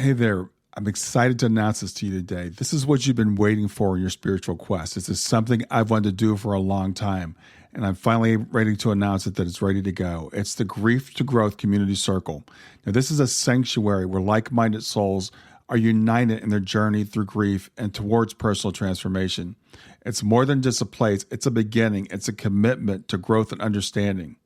Hey there. I'm excited to announce this to you today. This is what you've been waiting for in your spiritual quest. This is something I've wanted to do for a long time, and I'm finally ready to announce it that it's ready to go. It's the Grief to Growth Community Circle. Now, this is a sanctuary where like-minded souls are united in their journey through grief and towards personal transformation. It's more than just a place. It's a beginning. It's a commitment to growth and understanding.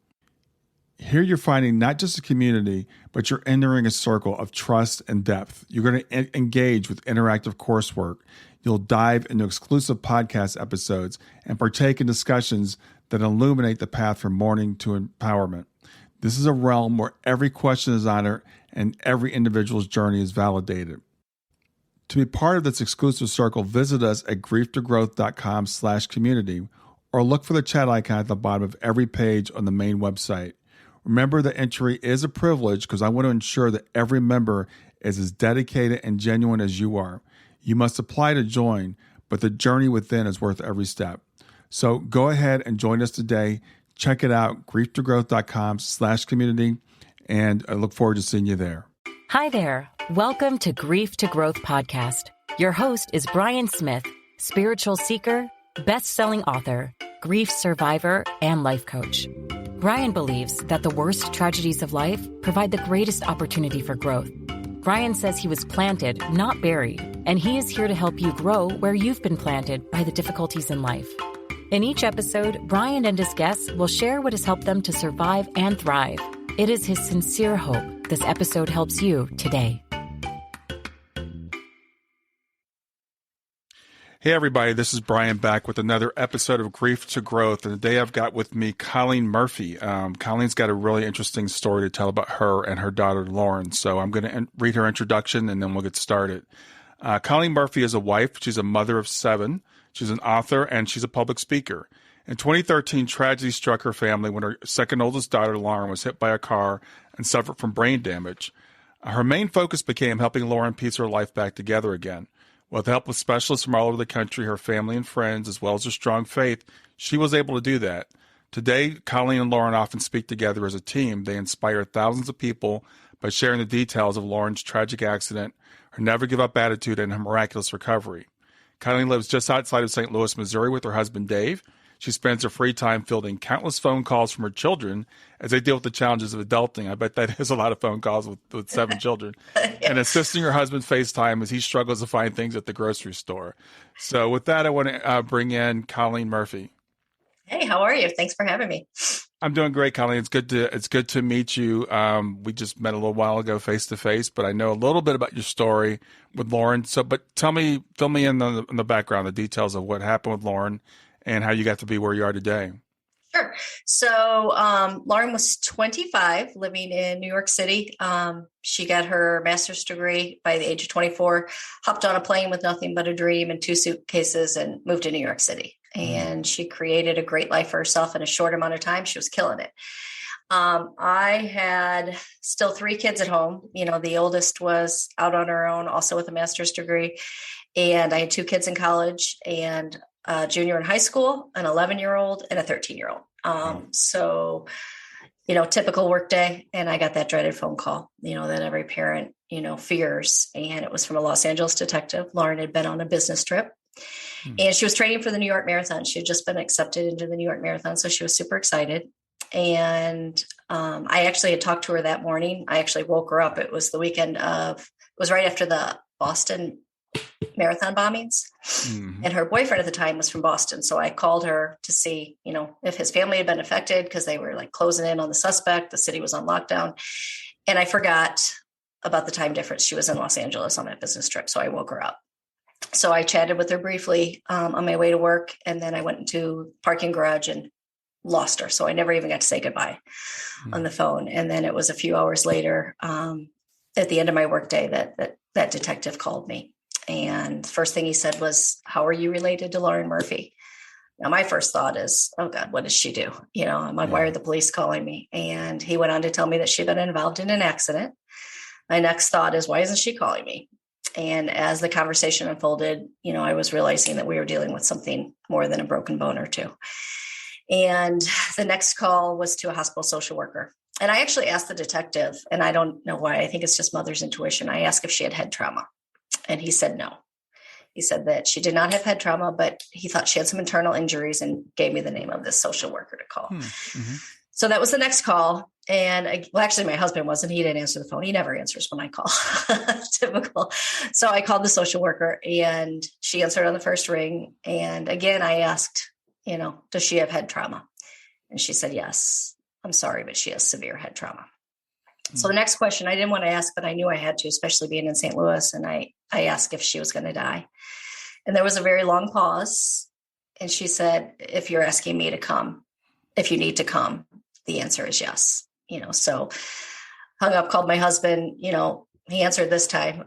Here you're finding not just a community, but you're entering a circle of trust and depth. You're going to engage with interactive coursework. You'll dive into exclusive podcast episodes and partake in discussions that illuminate the path from mourning to empowerment. This is a realm where every question is honored and every individual's journey is validated. To be part of this exclusive circle, visit us at grieftogrowth.com/community or look for the chat icon at the bottom of every page on the main website. Remember that entry is a privilege because I want to ensure that every member is as dedicated and genuine as you are. You must apply to join, but the journey within is worth every step. So go ahead and join us today. Check it out, grieftogrowth.com/community, and I look forward to seeing you there. Hi there. Welcome to Grief to Growth Podcast. Your host is Brian Smith, spiritual seeker, best-selling author, grief survivor, and life coach. Brian believes that the worst tragedies of life provide the greatest opportunity for growth. Brian says he was planted, not buried, and he is here to help you grow where you've been planted by the difficulties in life. In each episode, Brian and his guests will share what has helped them to survive and thrive. It is his sincere hope this episode helps you today. Hey everybody, this is Brian back with another episode of Grief to Growth. And today I've got with me Colleen Murphy. Colleen's got a really interesting story to tell about her and her daughter Lauren. So I'm going to read her introduction and then we'll get started. Colleen Murphy is a wife. She's a mother of 7. She's an author and she's a public speaker. In 2013, tragedy struck her family when her second oldest daughter Lauren was hit by a car and suffered from brain damage. Her main focus became helping Lauren piece her life back together again. With the help of specialists from all over the country, her family and friends, as well as her strong faith, she was able to do that. Today, Colleen and Lauren often speak together as a team. They inspire thousands of people by sharing the details of Lauren's tragic accident, her never-give-up attitude, and her miraculous recovery. Colleen lives just outside of St. Louis, Missouri with her husband, Dave. She spends her free time fielding countless phone calls from her children as they deal with the challenges of adulting. I bet that is a lot of phone calls with 7 children. Yeah. And assisting her husband FaceTime as he struggles to find things at the grocery store. So with that, I want to bring in Colleen Murphy. Hey, how are you? Thanks for having me. I'm doing great, Colleen. It's good to meet you. We just met a little while ago face to face, but I know a little bit about your story with Lauren. But fill me in the background, the details of what happened with Lauren and how you got to be where you are today. Sure. So Lauren was 25, living in New York City. She got her master's degree by the age of 24, hopped on a plane with nothing but a dream and 2 suitcases and moved to New York City. And she created a great life for herself in a short amount of time. She was killing it. I had still 3 kids at home. You know, the oldest was out on her own, also with a master's degree. And I had 2 kids in college and a junior in high school, an 11-year-old and a 13-year-old. So, you know, typical work day. And I got that dreaded phone call, you know, that every parent, you know, fears. And it was from a Los Angeles detective. Lauren had been on a business trip and she was training for the New York Marathon. She had just been accepted into the New York Marathon. So she was super excited. And I actually had talked to her that morning. I actually woke her up. It was the weekend it was right after the Boston marathon bombings. And her boyfriend at the time was from Boston. So I called her to see, you know, if his family had been affected because they were like closing in on the suspect. The city was on lockdown. And I forgot about the time difference. She was in Los Angeles on that business trip. So I woke her up. So I chatted with her briefly on my way to work. And then I went into parking garage and lost her. So I never even got to say goodbye on the phone. And then it was a few hours later at the end of my workday that detective called me. And the first thing he said was, "How are you related to Lauren Murphy?" Now, my first thought is, oh God, what does she do? You know, I'm like, why are the police calling me? And he went on to tell me that she'd been involved in an accident. My next thought is, why isn't she calling me? And as the conversation unfolded, you know, I was realizing that we were dealing with something more than a broken bone or two. And the next call was to a hospital social worker. And I actually asked the detective, and I don't know why. I think it's just mother's intuition. I asked if she had head trauma, and he said no. He said that she did not have head trauma, but he thought she had some internal injuries and gave me the name of this social worker to call. Mm-hmm. So that was the next call. And actually my husband wasn't, he didn't answer the phone. He never answers when I call. Typical. So I called the social worker and she answered on the first ring. And again, I asked, does she have head trauma? And she said, yes, I'm sorry, but she has severe head trauma. So the next question I didn't want to ask, but I knew I had to, especially being in St. Louis. And I asked if she was going to die. And there was a very long pause. And she said, if you're asking me to come, if you need to come, the answer is yes. So hung up, called my husband, he answered this time.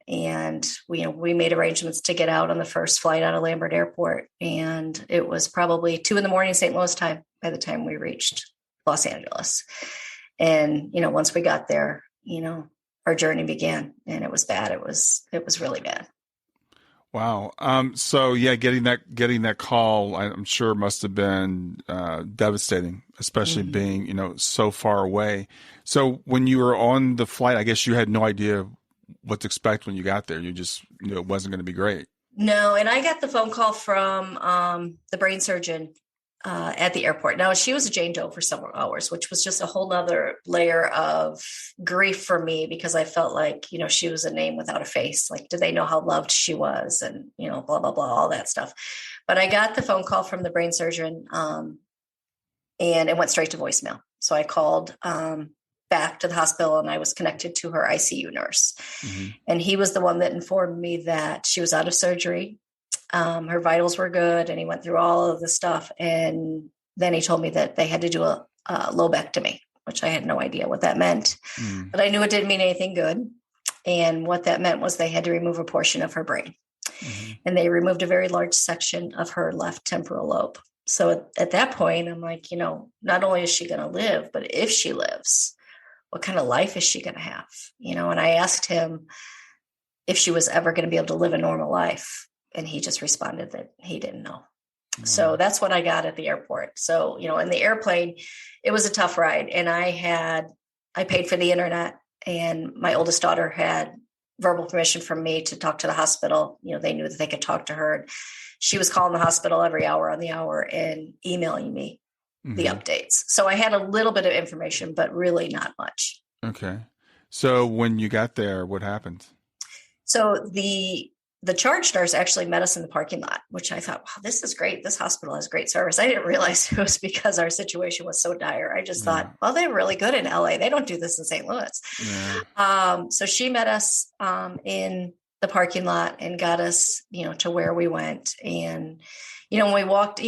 And we made arrangements to get out on the first flight out of Lambert Airport. And it was probably 2 a.m. St. Louis time by the time we reached Los Angeles. And, once we got there, our journey began, and it was bad. It was really bad. Wow. So yeah, getting that call, I'm sure must have been devastating, especially being, so far away. So when you were on the flight, I guess you had no idea what to expect when you got there. You just knew it wasn't going to be great. No. And I got the phone call from the brain surgeon at the airport. Now, she was a Jane Doe for several hours, which was just a whole nother layer of grief for me, because I felt like, she was a name without a face. Like, did they know how loved she was? And, blah, blah, blah, all that stuff. But I got the phone call from the brain surgeon and it went straight to voicemail. So I called back to the hospital and I was connected to her ICU nurse. Mm-hmm. And he was the one that informed me that she was out of surgery. Her vitals were good, and he went through all of the stuff. And then he told me that they had to do a lobectomy, which I had no idea what that meant, but I knew it didn't mean anything good. And what that meant was they had to remove a portion of her brain, and they removed a very large section of her left temporal lobe. So at that point, I'm like, not only is she going to live, but if she lives, what kind of life is she going to have? And I asked him if she was ever going to be able to live a normal life. And he just responded that he didn't know. Wow. So that's what I got at the airport. So, in the airplane, it was a tough ride. And I paid for the internet, and my oldest daughter had verbal permission from me to talk to the hospital. They knew that they could talk to her. She was calling the hospital every hour on the hour and emailing me the updates. So I had a little bit of information, but really not much. Okay. So when you got there, what happened? So the charge nurse actually met us in the parking lot, which I thought, wow, this is great. This hospital has great service. I didn't realize it was because our situation was so dire. I just thought, well, they're really good in LA. They don't do this in St. Louis. Yeah. So she met us in the parking lot and got us, to where we went. And, when we walked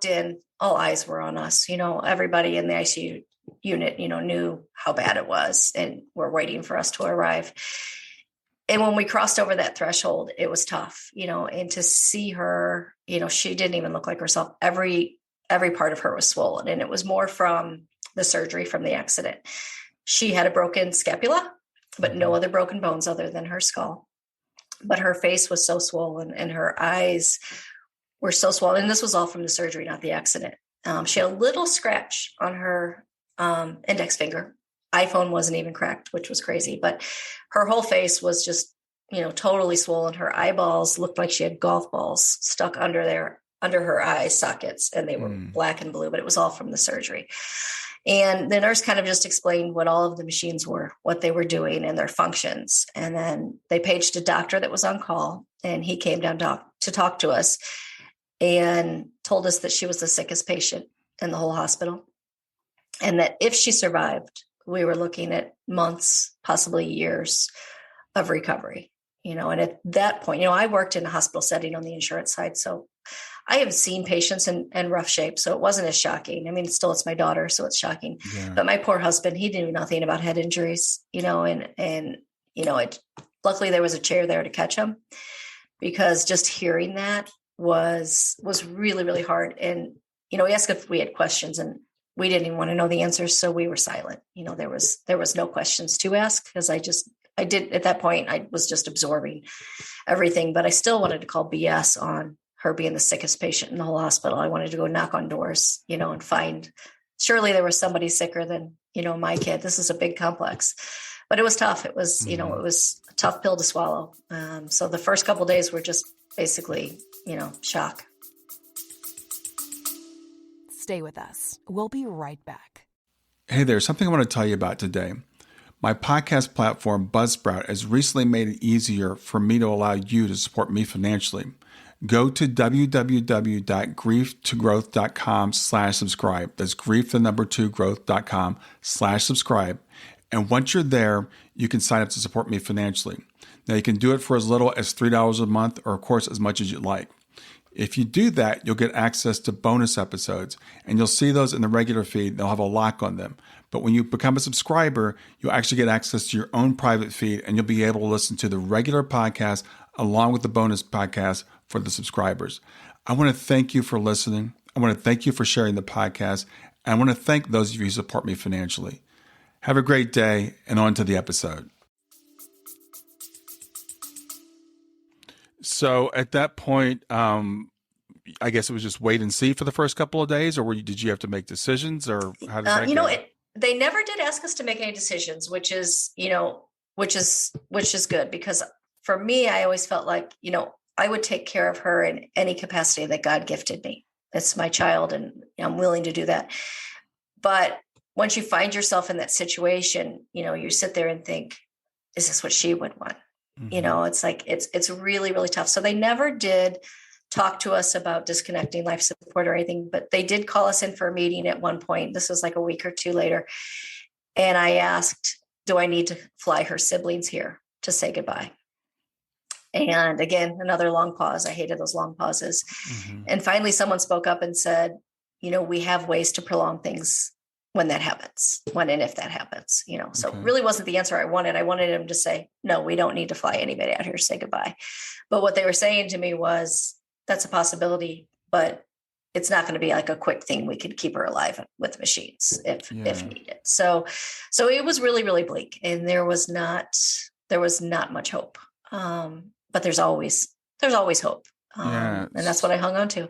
in, all eyes were on us. Everybody in the ICU unit, knew how bad it was and were waiting for us to arrive. And when we crossed over that threshold, it was tough, and to see her, she didn't even look like herself. Every part of her was swollen, and it was more from the surgery, from the accident. She had a broken scapula, but no other broken bones other than her skull. But her face was so swollen and her eyes were so swollen. And this was all from the surgery, not the accident. She had a little scratch on her index finger. iPhone wasn't even cracked, which was crazy, but her whole face was just, totally swollen. Her eyeballs looked like she had golf balls stuck under her eye sockets, and they were black and blue, but it was all from the surgery. And the nurse kind of just explained what all of the machines were, what they were doing and their functions. And then they paged a doctor that was on call, and he came down to talk to us and told us that she was the sickest patient in the whole hospital. And that if she survived, we were looking at months, possibly years of recovery, and at that point, I worked in a hospital setting on the insurance side. So I have seen patients in rough shape. So it wasn't as shocking. I mean, still, it's my daughter, so it's shocking, but my poor husband, he knew nothing about head injuries, and luckily there was a chair there to catch him, because just hearing that was really, really hard. And, he asked if we had questions, and we didn't even want to know the answers. So we were silent. There was no questions to ask, because I did at that point, I was just absorbing everything, but I still wanted to call BS on her being the sickest patient in the whole hospital. I wanted to go knock on doors, and find, surely there was somebody sicker than my kid. This is a big complex, but it was tough. It was, it was a tough pill to swallow. So the first couple of days were just basically, shock. Stay with us. We'll be right back. Hey there, something I want to tell you about today. My podcast platform, Buzzsprout, has recently made it easier for me to allow you to support me financially. Go to www.grieftogrowth.com/subscribe. That's grief2growth.com/subscribe. And once you're there, you can sign up to support me financially. Now, you can do it for as little as $3 a month, or of course, as much as you'd like. If you do that, you'll get access to bonus episodes, and you'll see those in the regular feed. They'll have a lock on them. But when you become a subscriber, you'll actually get access to your own private feed, and you'll be able to listen to the regular podcast along with the bonus podcast for the subscribers. I want to thank you for listening. I want to thank you for sharing the podcast. And I want to thank those of you who support me financially. Have a great day, and on to the episode. So at that point, I guess it was just wait and see for the first couple of days, or did you have to make decisions, or how did that go? They never did ask us to make any decisions, which is good, because for me, I always felt like, I would take care of her in any capacity that God gifted me. It's my child, and I'm willing to do that. But once you find yourself in that situation, you sit there and think, is this what she would want? Mm-hmm. It's like, it's really, really tough. So they never did talk to us about disconnecting life support or anything, but they did call us in for a meeting at one point. This was like a week or two later. And I asked, do I need to fly her siblings here to say goodbye? And again, another long pause. I hated those long pauses. Mm-hmm. And finally, someone spoke up and said, we have ways to prolong things when that happens, when and if that happens, so it really wasn't the answer I wanted. I wanted him to say, no, we don't need to fly anybody out here to say goodbye. But what they were saying to me was, that's a possibility, but it's not going to be like a quick thing. We could keep her alive with machines if needed. So it was really, really bleak, and there was not much hope. But there's always hope. And that's what I hung on to.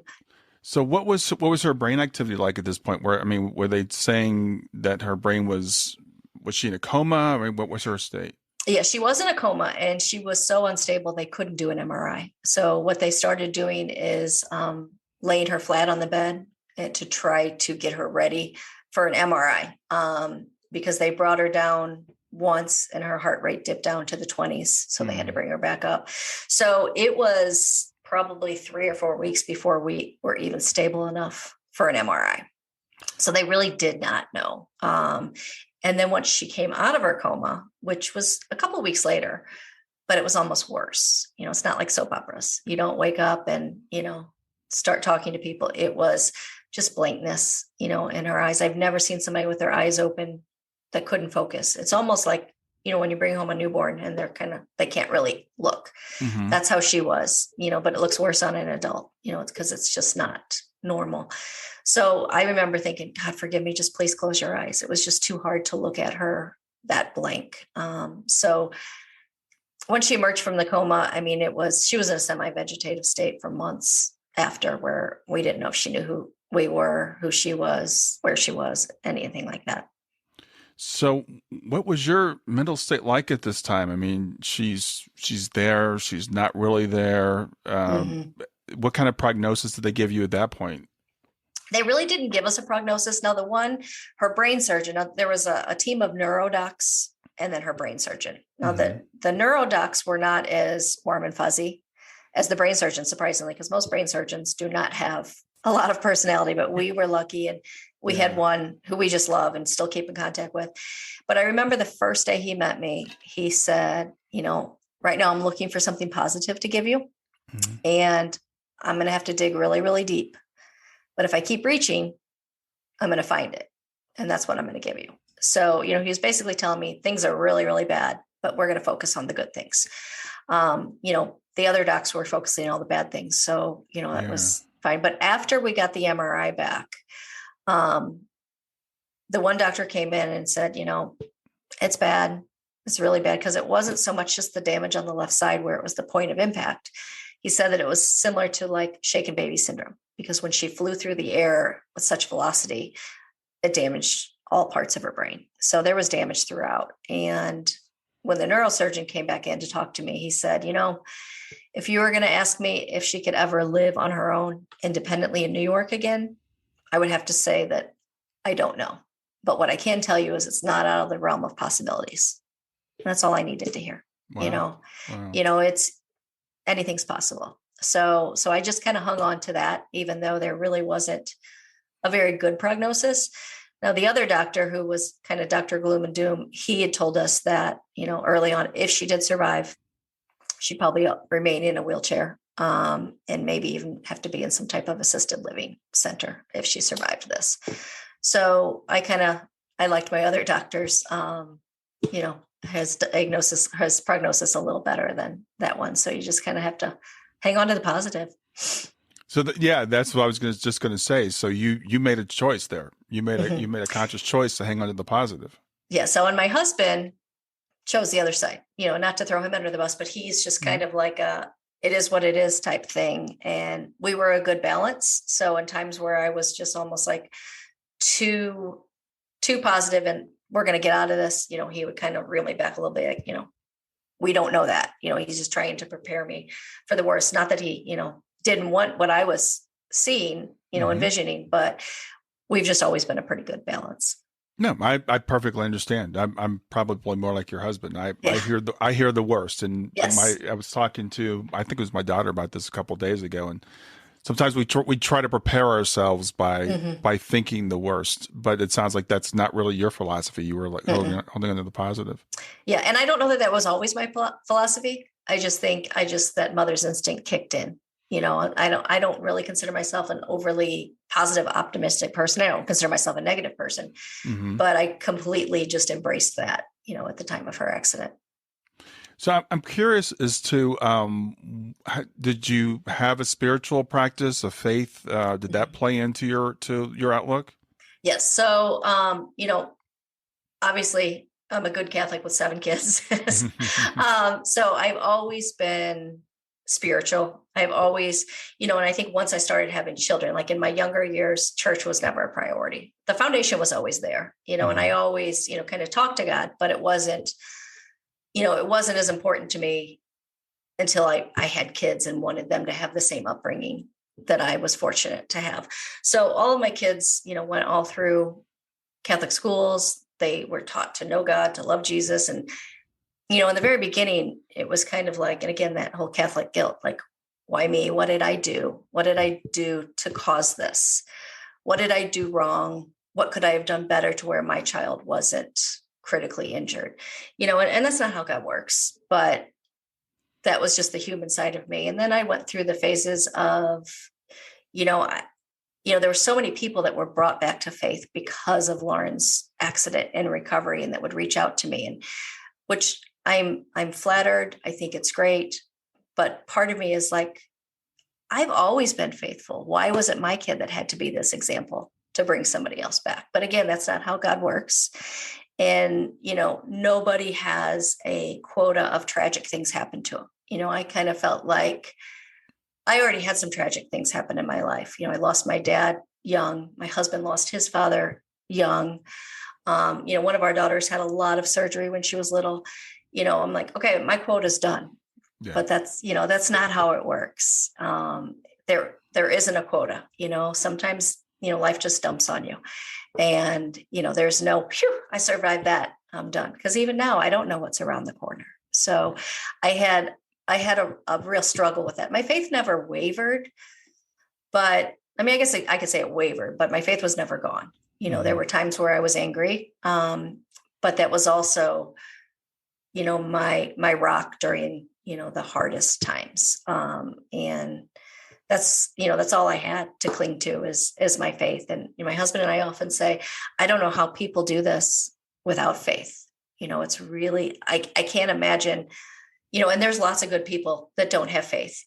So what was her brain activity like at this point? Were they saying that her brain was she in a coma? What was her state? Yeah, she was in a coma, and she was so unstable they couldn't do an MRI. So what they started doing is laying her flat on the bed to try to get her ready for an MRI, because they brought her down once and her heart rate dipped down to the 20s. So they had to bring her back up. So it was probably 3 or 4 weeks before we were even stable enough for an MRI. So they really did not know. And then once she came out of her coma, which was a couple of weeks later, but it was almost worse. It's not like soap operas. You don't wake up and, start talking to people. It was just blankness, in her eyes. I've never seen somebody with their eyes open that couldn't focus. It's almost like, when you bring home a newborn and they can't really look. Mm-hmm. That's how she was, but it looks worse on an adult, it's because it's just not normal. So I remember thinking, God, forgive me, just please close your eyes. It was just too hard to look at her that blank. So when she emerged from the coma, she was in a semi-vegetative state for months after, where we didn't know if she knew who we were, who she was, where she was, anything like that. So what was your mental state like at this time? She's there, she's not really there. What kind of prognosis did they give you at that point? They really didn't give us a prognosis. Now, her brain surgeon, there was a team of neurodocs and then her brain surgeon. Now, the neurodocs were not as warm and fuzzy as the brain surgeon, surprisingly, because most brain surgeons do not have a lot of personality, but we were lucky, and we had one who we just love and still keep in contact with. But I remember the first day he met me, he said, right now I'm looking for something positive to give you. Mm-hmm. And I'm going to have to dig really, really deep. But if I keep reaching, I'm going to find it. And that's what I'm going to give you. So, he was basically telling me things are really, really bad, but we're going to focus on the good things. The other docs were focusing on all the bad things. So, that was fine. But after we got the MRI back, the one doctor came in and said, it's bad. It's really bad, because it wasn't so much just the damage on the left side where it was the point of impact. He said that it was similar to like shaken baby syndrome, because when she flew through the air with such velocity, it damaged all parts of her brain. So there was damage throughout. And when the neurosurgeon came back in to talk to me, he said, if you were going to ask me if she could ever live on her own independently in New York again, I would have to say that I don't know. But what I can tell you is it's not out of the realm of possibilities. And that's all I needed to hear. Wow. It's anything's possible. So I just kind of hung on to that, even though there really wasn't a very good prognosis. Now, the other doctor, who was kind of Dr. Gloom and Doom, he had told us that, early on, if she did survive, she'd probably remain in a wheelchair, and maybe even have to be in some type of assisted living center if she survived this. So I liked my other doctors, his prognosis a little better than that one. So you just kind of have to hang on to the positive. So that's what I was just going to say. So you made a choice there. You made a conscious choice to hang on to the positive. Yeah. So, and my husband chose the other side, not to throw him under the bus, but he's just kind of like it is what it is type thing. And we were a good balance. So in times where I was just almost like too positive and we're going to get out of this, he would kind of reel me back a little bit. We don't know that, he's just trying to prepare me for the worst. Not that he, didn't want what I was seeing, envisioning, but we've just always been a pretty good balance. No, I perfectly understand. I'm probably more like your husband. I hear the worst. And yes. I was talking to, I think it was my daughter about this a couple of days ago. And sometimes we try to prepare ourselves by thinking the worst, but it sounds like that's not really your philosophy. You were like holding on to the positive. Yeah. And I don't know that was always my philosophy. I just think that mother's instinct kicked in. I don't really consider myself an overly positive, optimistic person. I don't consider myself a negative person, but I completely just embraced that, at the time of her accident. So I'm curious as to, did you have a spiritual practice, a faith? Did that play into your outlook? Yes. So, obviously I'm a good Catholic with 7 kids. So I've always been spiritual. I've always, and I think once I started having children, like in my younger years, church was never a priority. The foundation was always there, and I always, kind of talked to God, but it wasn't as important to me until I had kids and wanted them to have the same upbringing that I was fortunate to have. So all of my kids, went all through Catholic schools. They were taught to know God, to love Jesus. And in the very beginning, it was kind of like, and again, that whole Catholic guilt, like, why me? What did I do? What did I do to cause this? What did I do wrong? What could I have done better to where my child wasn't critically injured? And that's not how God works, but that was just the human side of me. And then I went through the phases of, there were so many people that were brought back to faith because of Lauren's accident and recovery, and that would reach out to me, and which I'm flattered. I think it's great. But part of me is like, I've always been faithful. Why was it my kid that had to be this example to bring somebody else back? But again, that's not how God works. And, nobody has a quota of tragic things happen to them. I kind of felt like I already had some tragic things happen in my life. I lost my dad young. My husband lost his father young. One of our daughters had a lot of surgery when she was little. I'm like, okay, my quota's done. Yeah. But that's not how it works. There isn't a quota, sometimes, life just dumps on you. And, there's no, I survived that, I'm done. Because even now, I don't know what's around the corner. So I had a real struggle with that. My faith never wavered, but I mean, I guess I could say it wavered, but my faith was never gone. There were times where I was angry, but that was also, my rock during, the hardest times. And that's all I had to cling to is my faith. And my husband and I often say, I don't know how people do this without faith. It's really, I can't imagine, and there's lots of good people that don't have faith,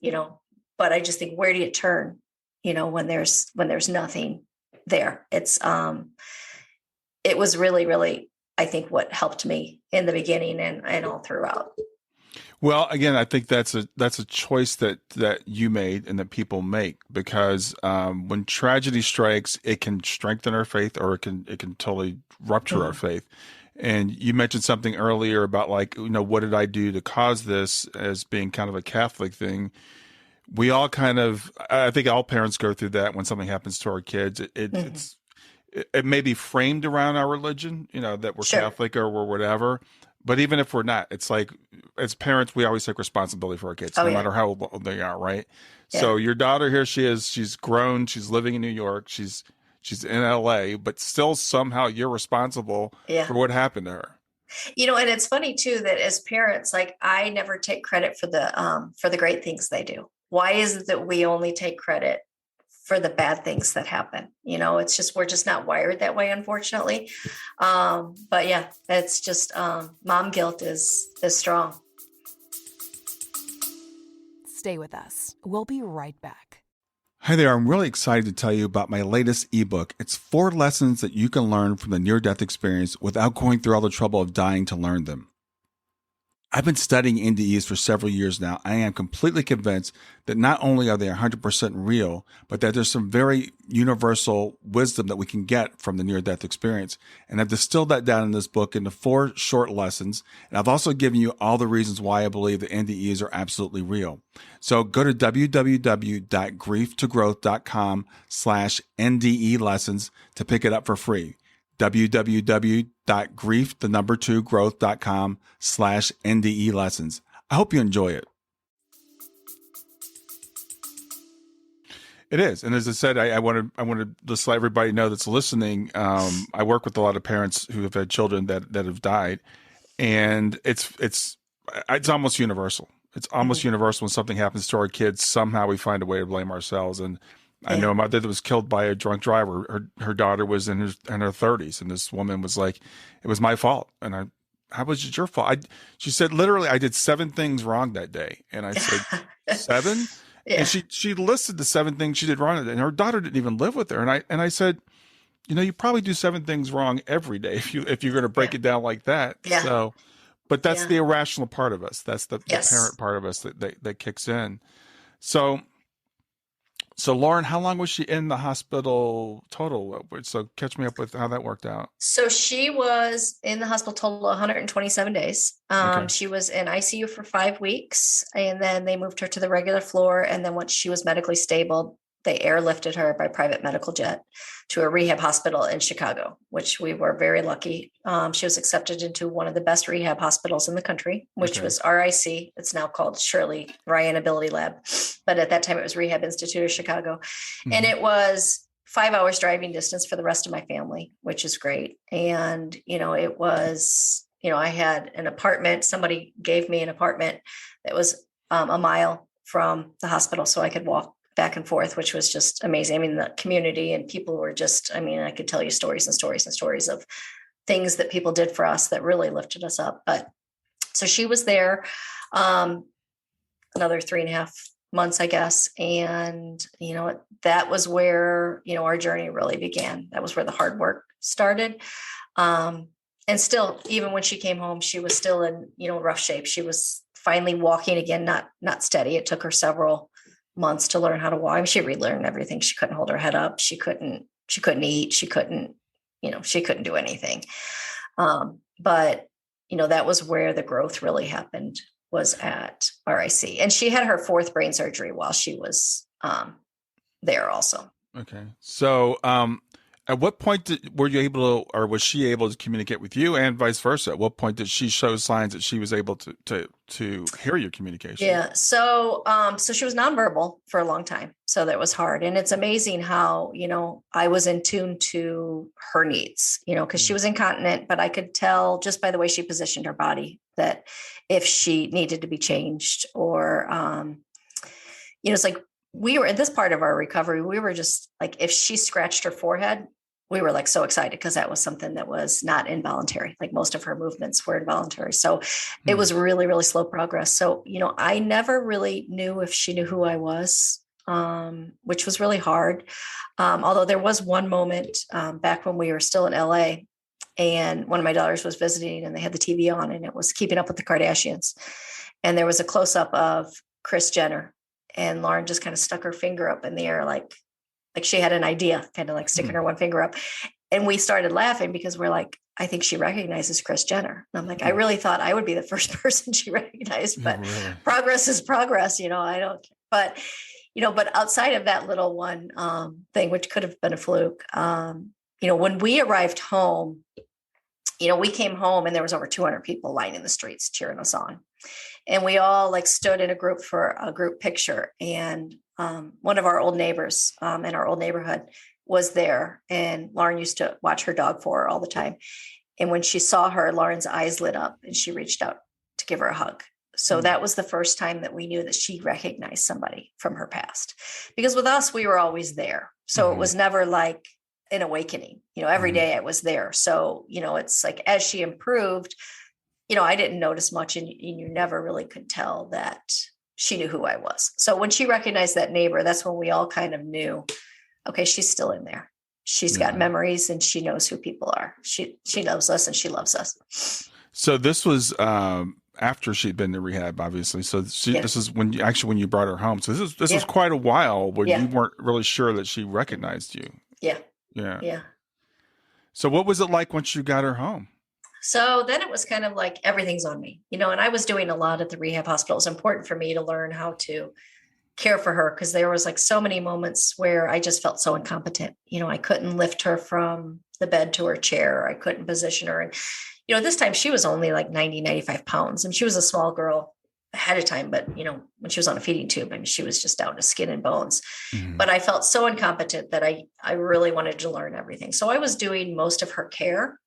but I just think, where do you turn, when there's nothing there? It was really, really, I think, what helped me in the beginning and all throughout. Well, again, I think that's a choice that you made and that people make because when tragedy strikes, it can strengthen our faith or it can totally rupture our Mhm. faith. And you mentioned something earlier about like, what did I do to cause this as being kind of a Catholic thing? We all kind of, I think all parents go through that when something happens to our kids. Mhm. It may be framed around our religion, that we're Sure. Catholic or we're whatever. But even if we're not, it's like as parents, we always take responsibility for our kids, Oh no yeah. matter how old they are, right? Yeah. So your daughter here, she is, she's grown, she's living in New York, she's in LA, but still somehow you're responsible Yeah. for what happened to her. And it's funny too that as parents, like I never take credit for the great things they do. Why is it that we only take credit for the bad things that happen? It's just we're just not wired that way, unfortunately. But yeah, it's just mom guilt is strong. Stay with us. We'll be right back. Hi there, I'm really excited to tell you about my latest ebook. It's 4 lessons that you can learn from the near-death experience without going through all the trouble of dying to learn them. I've been studying NDEs for several years now. I am completely convinced that not only are they 100% real, but that there's some very universal wisdom that we can get from the near-death experience. And I've distilled that down in this book into 4 short lessons. And I've also given you all the reasons why I believe that NDEs are absolutely real. So go to www.grieftogrowth.com/NDE lessons to pick it up for free. www.growth.com/NDE lessons. I hope you enjoy it. It is. And as I said, I want to just let everybody know that's listening. I work with a lot of parents who have had children that have died, and it's almost universal. It's almost Mhm. universal when something happens to our kids. Somehow we find a way to blame ourselves. And I know Yeah. a mother that was killed by a drunk driver. Her daughter was in her 30s, and this woman was like, "It was my fault." And how was it your fault? She said, literally, I did 7 things wrong that day. And I said, 7? And Yeah. she listed the 7 things she did wrong, and her daughter didn't even live with her. And I said, you probably do 7 things wrong every day if you're going to break Yeah. it down like that. Yeah. So, but that's Yeah. the irrational part of us. That's the Yes. parent part of us that kicks in. So Lauren, how long was she in the hospital total? So catch me up with how that worked out. So she was in the hospital total 127 days. Okay. She was in ICU for 5 weeks, and then they moved her to the regular floor. And then once she was medically stable, they airlifted her by private medical jet to a rehab hospital in Chicago, which we were very lucky. She was accepted into one of the best rehab hospitals in the country, which Okay. was RIC. It's now called Shirley Ryan Ability Lab, but at that time it was Rehab Institute of Chicago. And it was 5 hours driving distance for the rest of my family, which is great. And, it was, I had an apartment. Somebody gave me an apartment that was a mile from the hospital so I could walk back and forth, which was just amazing. I mean, the community and people were just, I could tell you stories and stories and stories of things that people did for us that really lifted us up. But so she was there another 3.5 months, I guess. And, that was where, our journey really began. That was where the hard work started. And still, even when she came home, she was still in, rough shape. She was finally walking again, not steady. It took her several months to learn how to walk. I mean, she relearned everything. She couldn't hold her head up. She couldn't eat. She couldn't do anything. But, that was where the growth really happened, was at RIC. And she had her 4th brain surgery while she was there also. Okay. So, at what point were you able to, or was she able to communicate with you, and vice versa? At what point did she show signs that she was able to hear your communication? Yeah. So, so she was nonverbal for a long time. So that was hard. And it's amazing how, I was in tune to her needs, because she was incontinent, but I could tell just by the way she positioned her body that if she needed to be changed or, it's like, we were at this part of our recovery. We were just like, if she scratched her forehead, we were like so excited because that was something that was not involuntary. Like most of her movements were involuntary. So it was really, really slow progress. So, I never really knew if she knew who I was, which was really hard. Although there was one moment back when we were still in LA and one of my daughters was visiting and they had the TV on and it was Keeping Up with the Kardashians. And there was a close up of Kris Jenner, and Lauren just kind of stuck her finger up in the air, like she had an idea, kind of like sticking her one finger up. And we started laughing because we're like, I think she recognizes Kris Jenner. And I'm like, I really thought I would be the first person she recognized, but really? Progress is progress. I don't, but outside of that little one thing, which could have been a fluke, when we arrived home, we came home and there was over 200 people lining the streets cheering us on. And we all like stood in a group for a group picture. And one of our old neighbors in our old neighborhood was there. And Lauren used to watch her dog for her all the time. And when she saw her, Lauren's eyes lit up and she reached out to give her a hug. So that was the first time that we knew that she recognized somebody from her past. Because with us, we were always there. So it was never like an awakening. Every day I was there. So, it's like as she improved, I didn't notice much, and you never really could tell that she knew who I was. So when she recognized that neighbor, that's when we all kind of knew, okay, she's still in there. She's got memories and she knows who people are. She knows us and she loves us. So this was after she'd been to rehab, obviously. So this is when you brought her home. So this was quite a while where you weren't really sure that she recognized you. Yeah. Yeah. So what was it like once you got her home? So then it was kind of like everything's on me, and I was doing a lot at the rehab hospital. It was important for me to learn how to care for her because there was like so many moments where I just felt so incompetent. I couldn't lift her from the bed to her chair. I couldn't position her. And, this time she was only like 90, 95 pounds, and she was a small girl ahead of time. But, when she was on a feeding tube, she was just down to skin and bones. But I felt so incompetent that I really wanted to learn everything. So I was doing most of her care,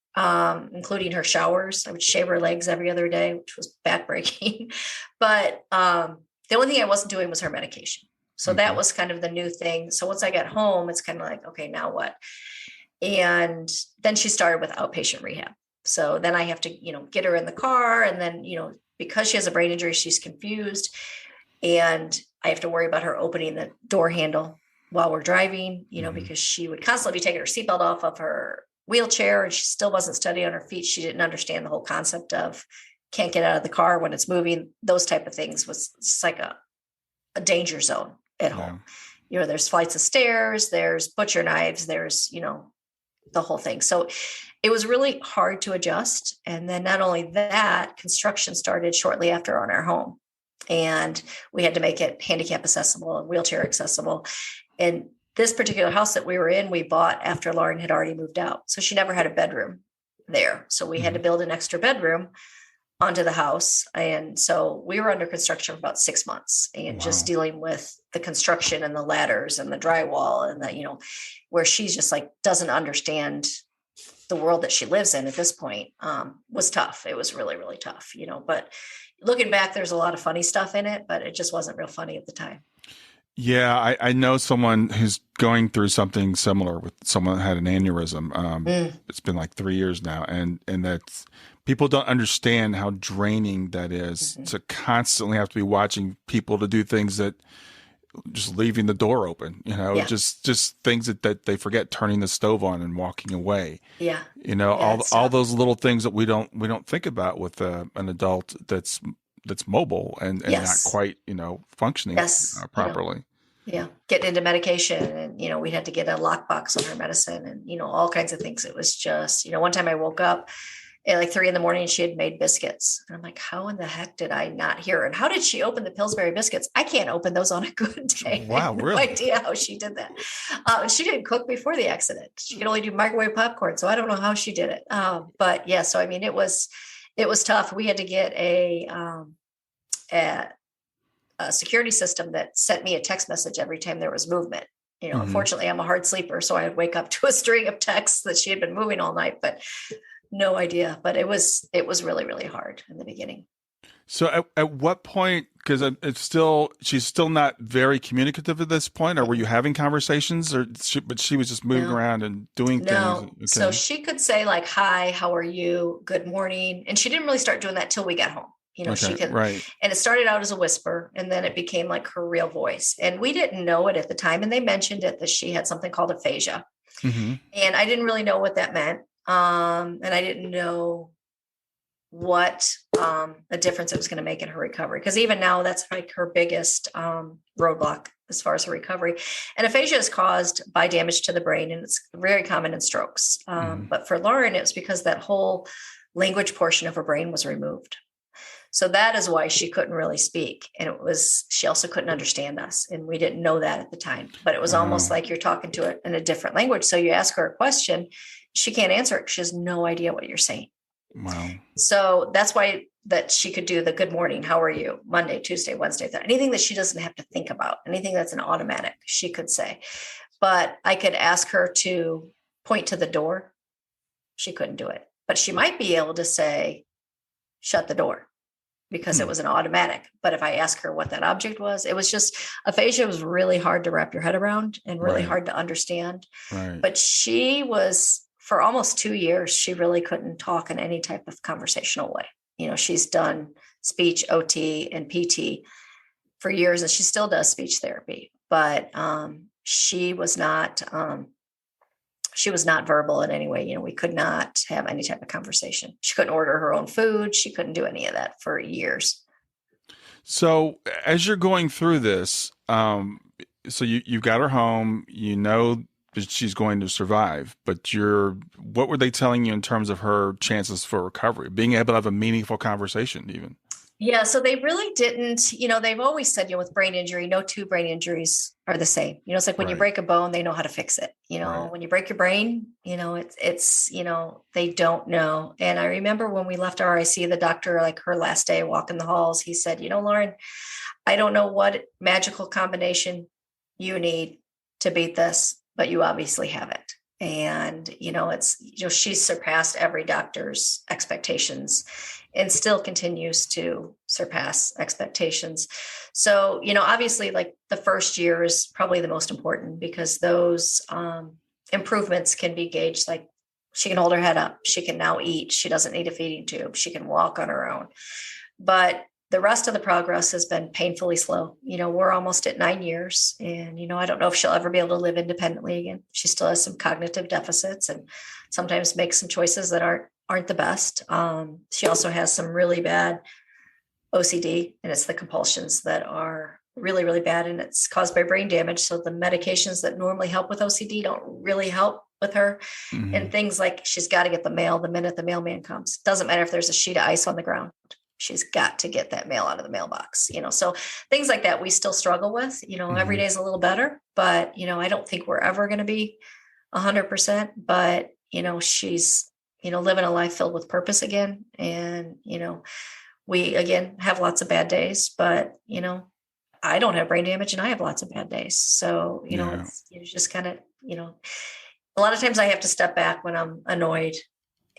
including her showers. I would shave her legs every other day, which was backbreaking. But the only thing I wasn't doing was her medication. So that was kind of the new thing. So once I got home, it's kind of like, okay, now what? And then she started with outpatient rehab. So then I have to, get her in the car. And then, because she has a brain injury, she's confused. And I have to worry about her opening the door handle while we're driving, because she would constantly be taking her seatbelt off of her wheelchair, and she still wasn't steady on her feet. She didn't understand the whole concept of can't get out of the car when it's moving. Those type of things was just like a danger zone at home. There's flights of stairs, there's butcher knives, there's, the whole thing. So it was really hard to adjust. And then not only that, construction started shortly after on our home, and we had to make it handicap accessible and wheelchair accessible. And this particular house that we were in, we bought after Lauren had already moved out. So she never had a bedroom there. So we had to build an extra bedroom onto the house. And so we were under construction for about 6 months and just dealing with the construction and the ladders and the drywall and the, where she's just like, doesn't understand the world that she lives in at this point, was tough. It was really, really tough, but looking back, there's a lot of funny stuff in it, but it just wasn't real funny at the time. Yeah, I know someone who's going through something similar with someone that had an aneurysm. It's been like 3 years now, and that's people don't understand how draining that is to constantly have to be watching people to do things that just leaving the door open, just things that they forget, turning the stove on and walking away. Yeah. All those little things that we don't think about with an adult that's mobile and not quite, functioning properly. Getting into medication, and, we had to get a lockbox on her medicine and, all kinds of things. It was just, one time I woke up at like 3 a.m. and she had made biscuits. And I'm like, how in the heck did I not hear her? And how did she open the Pillsbury biscuits? I can't open those on a good day. Wow, I have no idea how she did that. She didn't cook before the accident. She could only do microwave popcorn. So I don't know how she did it. But yeah, so I mean, it was tough. We had to get a security system that sent me a text message every time there was movement. Unfortunately, I'm a hard sleeper, so I would wake up to a string of texts that she had been moving all night, but no idea. But it was really, really hard in the beginning. So at what point, because she's still not very communicative at this point, or were you having conversations, but she was just moving around and doing things? Okay. So she could say like, hi, how are you? Good morning. And she didn't really start doing that till we got home. She could, and it started out as a whisper, and then it became like her real voice. And we didn't know it at the time. And they mentioned it that she had something called aphasia. And I didn't really know what that meant. And I didn't know what a difference it was going to make in her recovery. Because even now, that's like her biggest roadblock as far as her recovery. And aphasia is caused by damage to the brain, and it's very common in strokes. But for Lauren, it was because that whole language portion of her brain was removed. So that is why she couldn't really speak. And she also couldn't understand us. And we didn't know that at the time, but it was almost like you're talking to it in a different language. So you ask her a question, she can't answer it because she has no idea what you're saying. Wow. So that's why that she could do the good morning, how are you, Monday, Tuesday, Wednesday, anything that she doesn't have to think about, anything that's an automatic, she could say. But I could ask her to point to the door. She couldn't do it, but she might be able to say, shut the door, because it was an automatic. But if I ask her what that object was, it was just, aphasia was really hard to wrap your head around and really hard to understand. Right. But she was, for almost 2 years, she really couldn't talk in any type of conversational way. You know, she's done speech, OT, and PT for years, and she still does speech therapy. But she was not verbal in any way. You know, we could not have any type of conversation. She couldn't order her own food. She couldn't do any of that for years. So as you're going through this, so you've got her home, you know that she's going to survive, but what were they telling you in terms of her chances for recovery, being able to have a meaningful conversation even? Yeah, so they really didn't, you know, they've always said, you know, with brain injury, no two brain injuries are the same. You know, it's like when you break a bone, they know how to fix it. You know, when you break your brain, you know, it's, you know, they don't know. And I remember when we left RIC, the doctor, like her last day walking the halls, he said, you know, Lauren, I don't know what magical combination you need to beat this, but you obviously have it. And, you know, it's, you know, she's surpassed every doctor's expectations and still continues to surpass expectations. So, you know, obviously, like the first year is probably the most important, because those improvements can be gauged. Like, she can hold her head up. She can now eat. She doesn't need a feeding tube. She can walk on her own. But the rest of the progress has been painfully slow. You know, we're almost at 9 years, and, you know, I don't know if she'll ever be able to live independently again. She still has some cognitive deficits and sometimes makes some choices that aren't the best. She also has some really bad OCD, and it's the compulsions that are really, really bad, and it's caused by brain damage. So the medications that normally help with OCD don't really help with her. And things like, she's got to get the mail the minute the mailman comes. Doesn't matter if there's a sheet of ice on the ground. She's got to get that mail out of the mailbox, you know, so things like that we still struggle with. You know, every day is a little better, but, you know, I don't think we're ever going to be 100%, but, you know, she's, you know, living a life filled with purpose again. And, you know, we, again, have lots of bad days, but, you know, I don't have brain damage and I have lots of bad days. So, you know, it's just kind of, you know, a lot of times I have to step back when I'm annoyed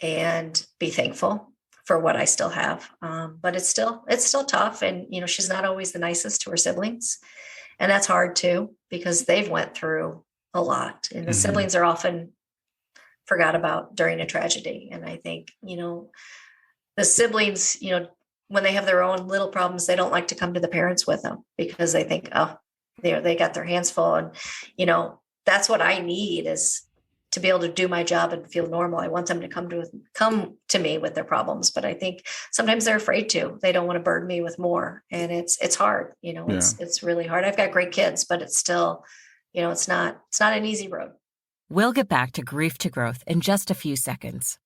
and be thankful for what I still have. But it's still tough. And, you know, she's not always the nicest to her siblings. And that's hard too, because they've went through a lot, and the siblings are often forgot about during a tragedy. And I think, you know, the siblings, you know, when they have their own little problems, they don't like to come to the parents with them, because they think, oh, they got their hands full. And, you know, that's what I need, is to be able to do my job and feel normal. I want them to come to me with their problems, but I think sometimes they're afraid to. They don't want to burden me with more, and it's hard. You know, it's really hard. I've got great kids, but it's still, you know, it's not an easy road. We'll get back to Grief to Growth in just a few seconds.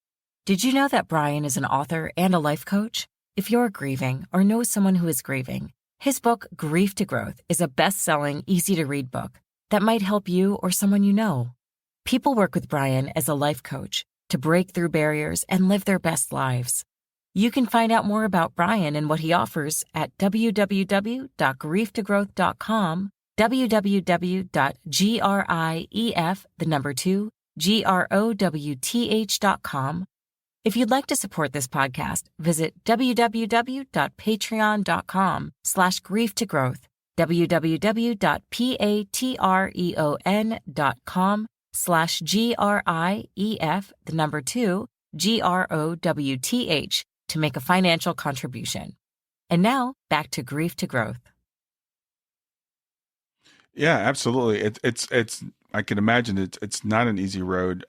Did you know that Brian is an author and a life coach? If you're grieving or know someone who is grieving, his book, Grief to Growth, is a best-selling, easy-to-read book that might help you or someone you know. People work with Brian as a life coach to break through barriers and live their best lives. You can find out more about Brian and what he offers at www.grieftogrowth.com, www.growth.com. If you'd like to support this podcast, visit www.patreon.com/grieftogrowth, www.patreon.com/GRIEF, to make a financial contribution. And now, back to Grief to Growth. Yeah, absolutely. It's I can imagine it's not an easy road.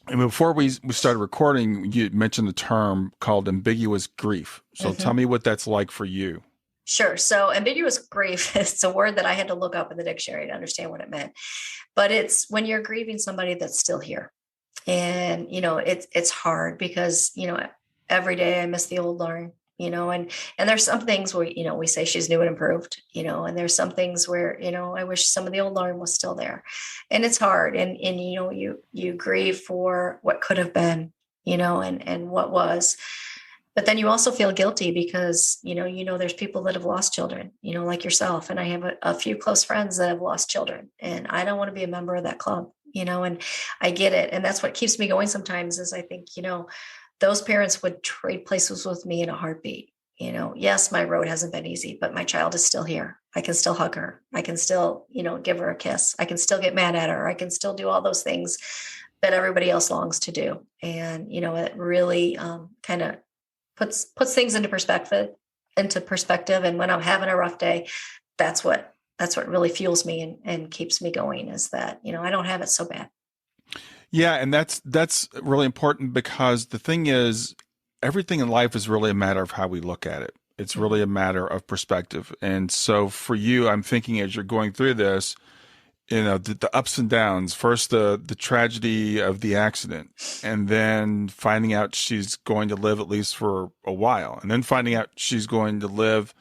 And before we started recording, you mentioned the term called ambiguous grief. So tell me what that's like for you. Sure. So ambiguous grief is a word that I had to look up in the dictionary to understand what it meant. But it's when you're grieving somebody that's still here. And, it's hard because, every day I miss the old Lauren, and there's some things where, we say she's new and improved, and there's some things where, I wish some of the old Lauren was still there, and it's hard. And you grieve for what could have been, and what was. But then you also feel guilty because, there's people that have lost children, like yourself. And I have a few close friends that have lost children, and I don't want to be a member of that club, and I get it. And that's what keeps me going sometimes is I think, those parents would trade places with me in a heartbeat. Yes, my road hasn't been easy, but my child is still here. I can still hug her. I can still, give her a kiss. I can still get mad at her. I can still do all those things that everybody else longs to do. And, it really kind of puts things into perspective. And when I'm having a rough day, that's what really fuels me and keeps me going is that, I don't have it so bad. Yeah. And that's really important because the thing is, everything in life is really a matter of how we look at it. It's really a matter of perspective. And so for you, I'm thinking as you're going through this, the ups and downs, first the tragedy of the accident, and then finding out she's going to live at least for a while, and then finding out she's going to live,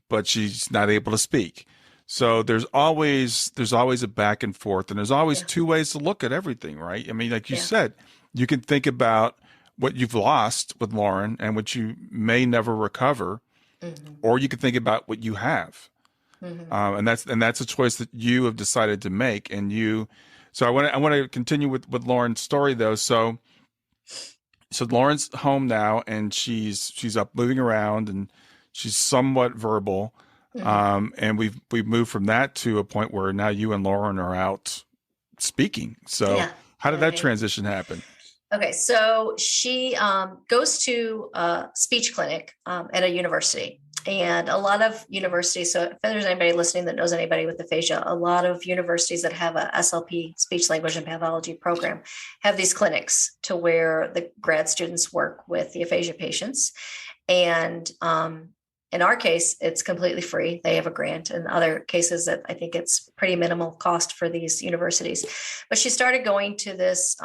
but she's not able to speak. So there's always a back and forth, and there's always two ways to look at everything, right? I mean, like you said, you can think about what you've lost with Lauren and what you may never recover, or you can think about what you have. And that's a choice that you have decided to make. So I want to continue with Lauren's story though. So Lauren's home now, and she's up moving around, and she's somewhat verbal. And we've moved from that to a point where now you and Lauren are out speaking. So how did that transition happen? Okay, so she goes to a speech clinic at a university. And a lot of universities, so if there's anybody listening that knows anybody with aphasia, a lot of universities that have a SLP, speech, language, and pathology program, have these clinics to where the grad students work with the aphasia patients. And in our case, it's completely free. They have a grant. In other cases, that I think it's pretty minimal cost for these universities. But she started going to this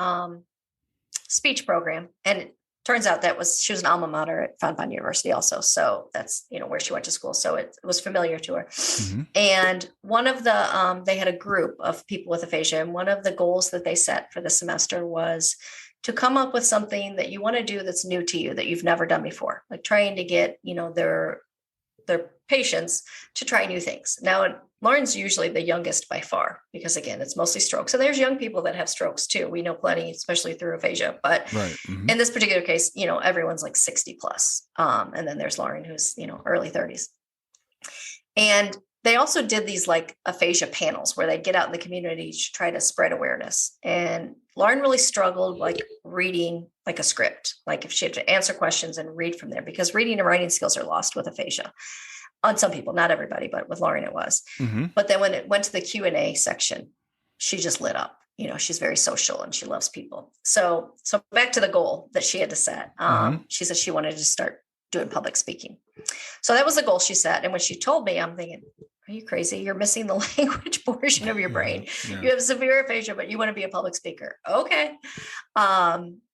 speech program, and it turns out she was an alma mater at Fontbonne University also. So that's, where she went to school. So it was familiar to her. And one of the, they had a group of people with aphasia. And one of the goals that they set for the semester was to come up with something that you want to do that's new to you, that you've never done before, like trying to get, their patients to try new things. Now, Lauren's usually the youngest by far, because again, it's mostly strokes. So there's young people that have strokes too. We know plenty, especially through aphasia, but in this particular case, everyone's like 60 plus. And then there's Lauren, who's, early 30s. And they also did these like aphasia panels where they get out in the community to try to spread awareness. And Lauren really struggled like reading like a script, like if she had to answer questions and read from there, because reading and writing skills are lost with aphasia. On some people, not everybody, but with Lauren it was. But then when it went to the Q&A section, she just lit up. She's very social and she loves people. So back to the goal that she had to set. She said she wanted to start doing public speaking. So that was the goal she set. And when she told me, I'm thinking, are you crazy? You're missing the language portion of your brain. You have severe aphasia, but you want to be a public speaker. Okay.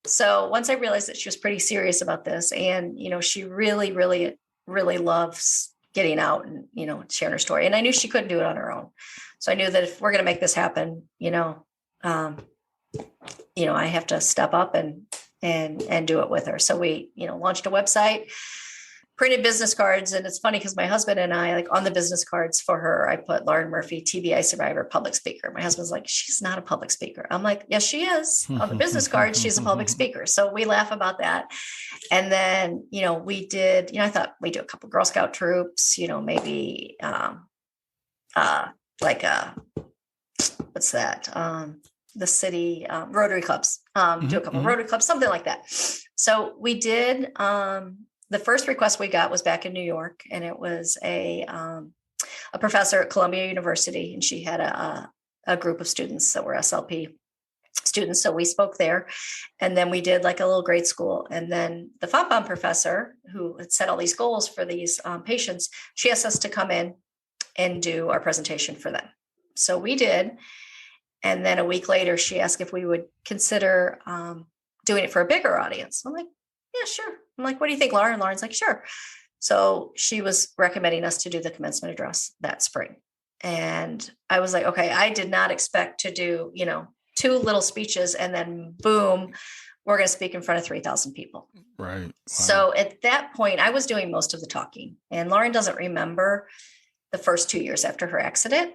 So once I realized that she was pretty serious about this, and, she really, really, really loves getting out and, sharing her story. And I knew she couldn't do it on her own. So I knew that if we're going to make this happen, I have to step up and do it with her. So we, launched a website, printed business cards. And it's funny because my husband and I, like on the business cards for her, I put Lauren Murphy, TBI survivor, public speaker. My husband's like, she's not a public speaker. I'm like, yes, she is. On the business cards, she's a public speaker. So we laugh about that. And then, we did, I thought we'd do a couple Girl Scout troops, maybe what's that? The city Rotary clubs, do a couple Rotary clubs, something like that. So we did, the first request we got was back in New York, and it was a professor at Columbia University, and she had a group of students that were SLP. students. So we spoke there, and then we did like a little grade school. And then the FOMPOM professor who had set all these goals for these patients, she asked us to come in and do our presentation for them. So we did. And then a week later, she asked if we would consider doing it for a bigger audience. I'm like, yeah, sure. I'm like, what do you think, Lauren? Lauren's like, sure. So she was recommending us to do the commencement address that spring. And I was like, okay, I did not expect to do, 2 little speeches and then boom, we're going to speak in front of 3,000 people. Right. Wow. So at that point, I was doing most of the talking, and Lauren doesn't remember the first 2 years after her accident.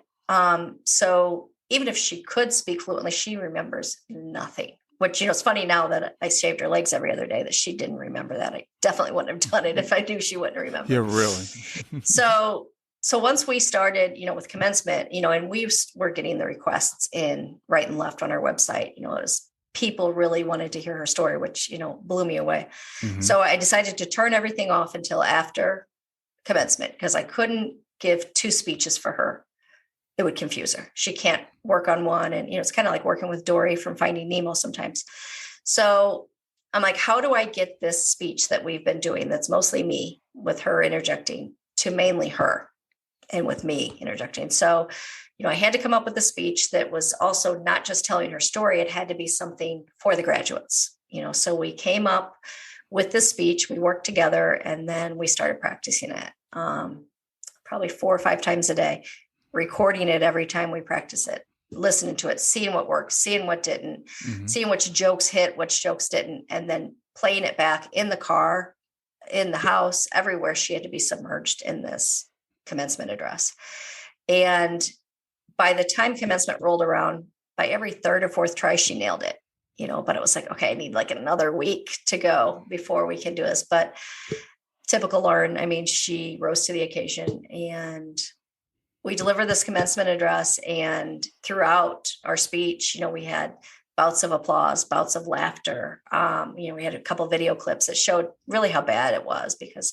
So even if she could speak fluently, she remembers nothing, which, it's funny now that I shaved her legs every other day that she didn't remember that. I definitely wouldn't have done it if I knew she wouldn't remember. Yeah, really. So once we started, with commencement, and we were getting the requests in right and left on our website, it was people really wanted to hear her story, which, blew me away. Mm-hmm. So I decided to turn everything off until after commencement because I couldn't give 2 speeches for her. It would confuse her. She can't work on one. And, it's kind of like working with Dory from Finding Nemo sometimes. So I'm like, how do I get this speech that we've been doing that's mostly me with her interjecting to mainly her and with me interjecting? So, I had to come up with a speech that was also not just telling her story. It had to be something for the graduates, so we came up with this speech, we worked together, and then we started practicing it probably 4 or 5 times a day, recording it every time we practice it, listening to it, seeing what worked, seeing what didn't, Mm-hmm. seeing which jokes hit, which jokes didn't, and then playing it back in the car, in the house, everywhere. She had to be submerged in this commencement address. And by the time commencement rolled around, by every 3rd or 4th try, she nailed it, but it was like, okay, I need like another week to go before we can do this. But typical Lauren, she rose to the occasion, and we delivered this commencement address. And throughout our speech, we had bouts of applause, bouts of laughter. We had a couple of video clips that showed really how bad it was, because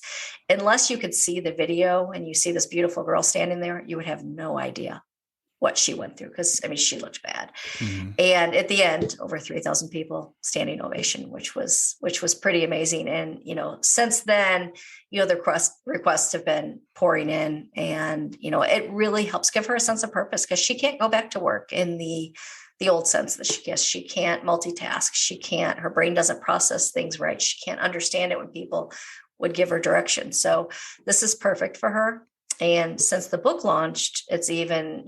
unless you could see the video and you see this beautiful girl standing there, you would have no idea what she went through. Because she looked bad. Mm-hmm. And at the end, over 3,000 people, standing ovation, which was pretty amazing. And, since then, the requests have been pouring in, and, it really helps give her a sense of purpose, because she can't go back to work in the old sense that she can't multitask. Her brain doesn't process things right. She can't understand it when people would give her direction. So this is perfect for her. And since the book launched, it's even,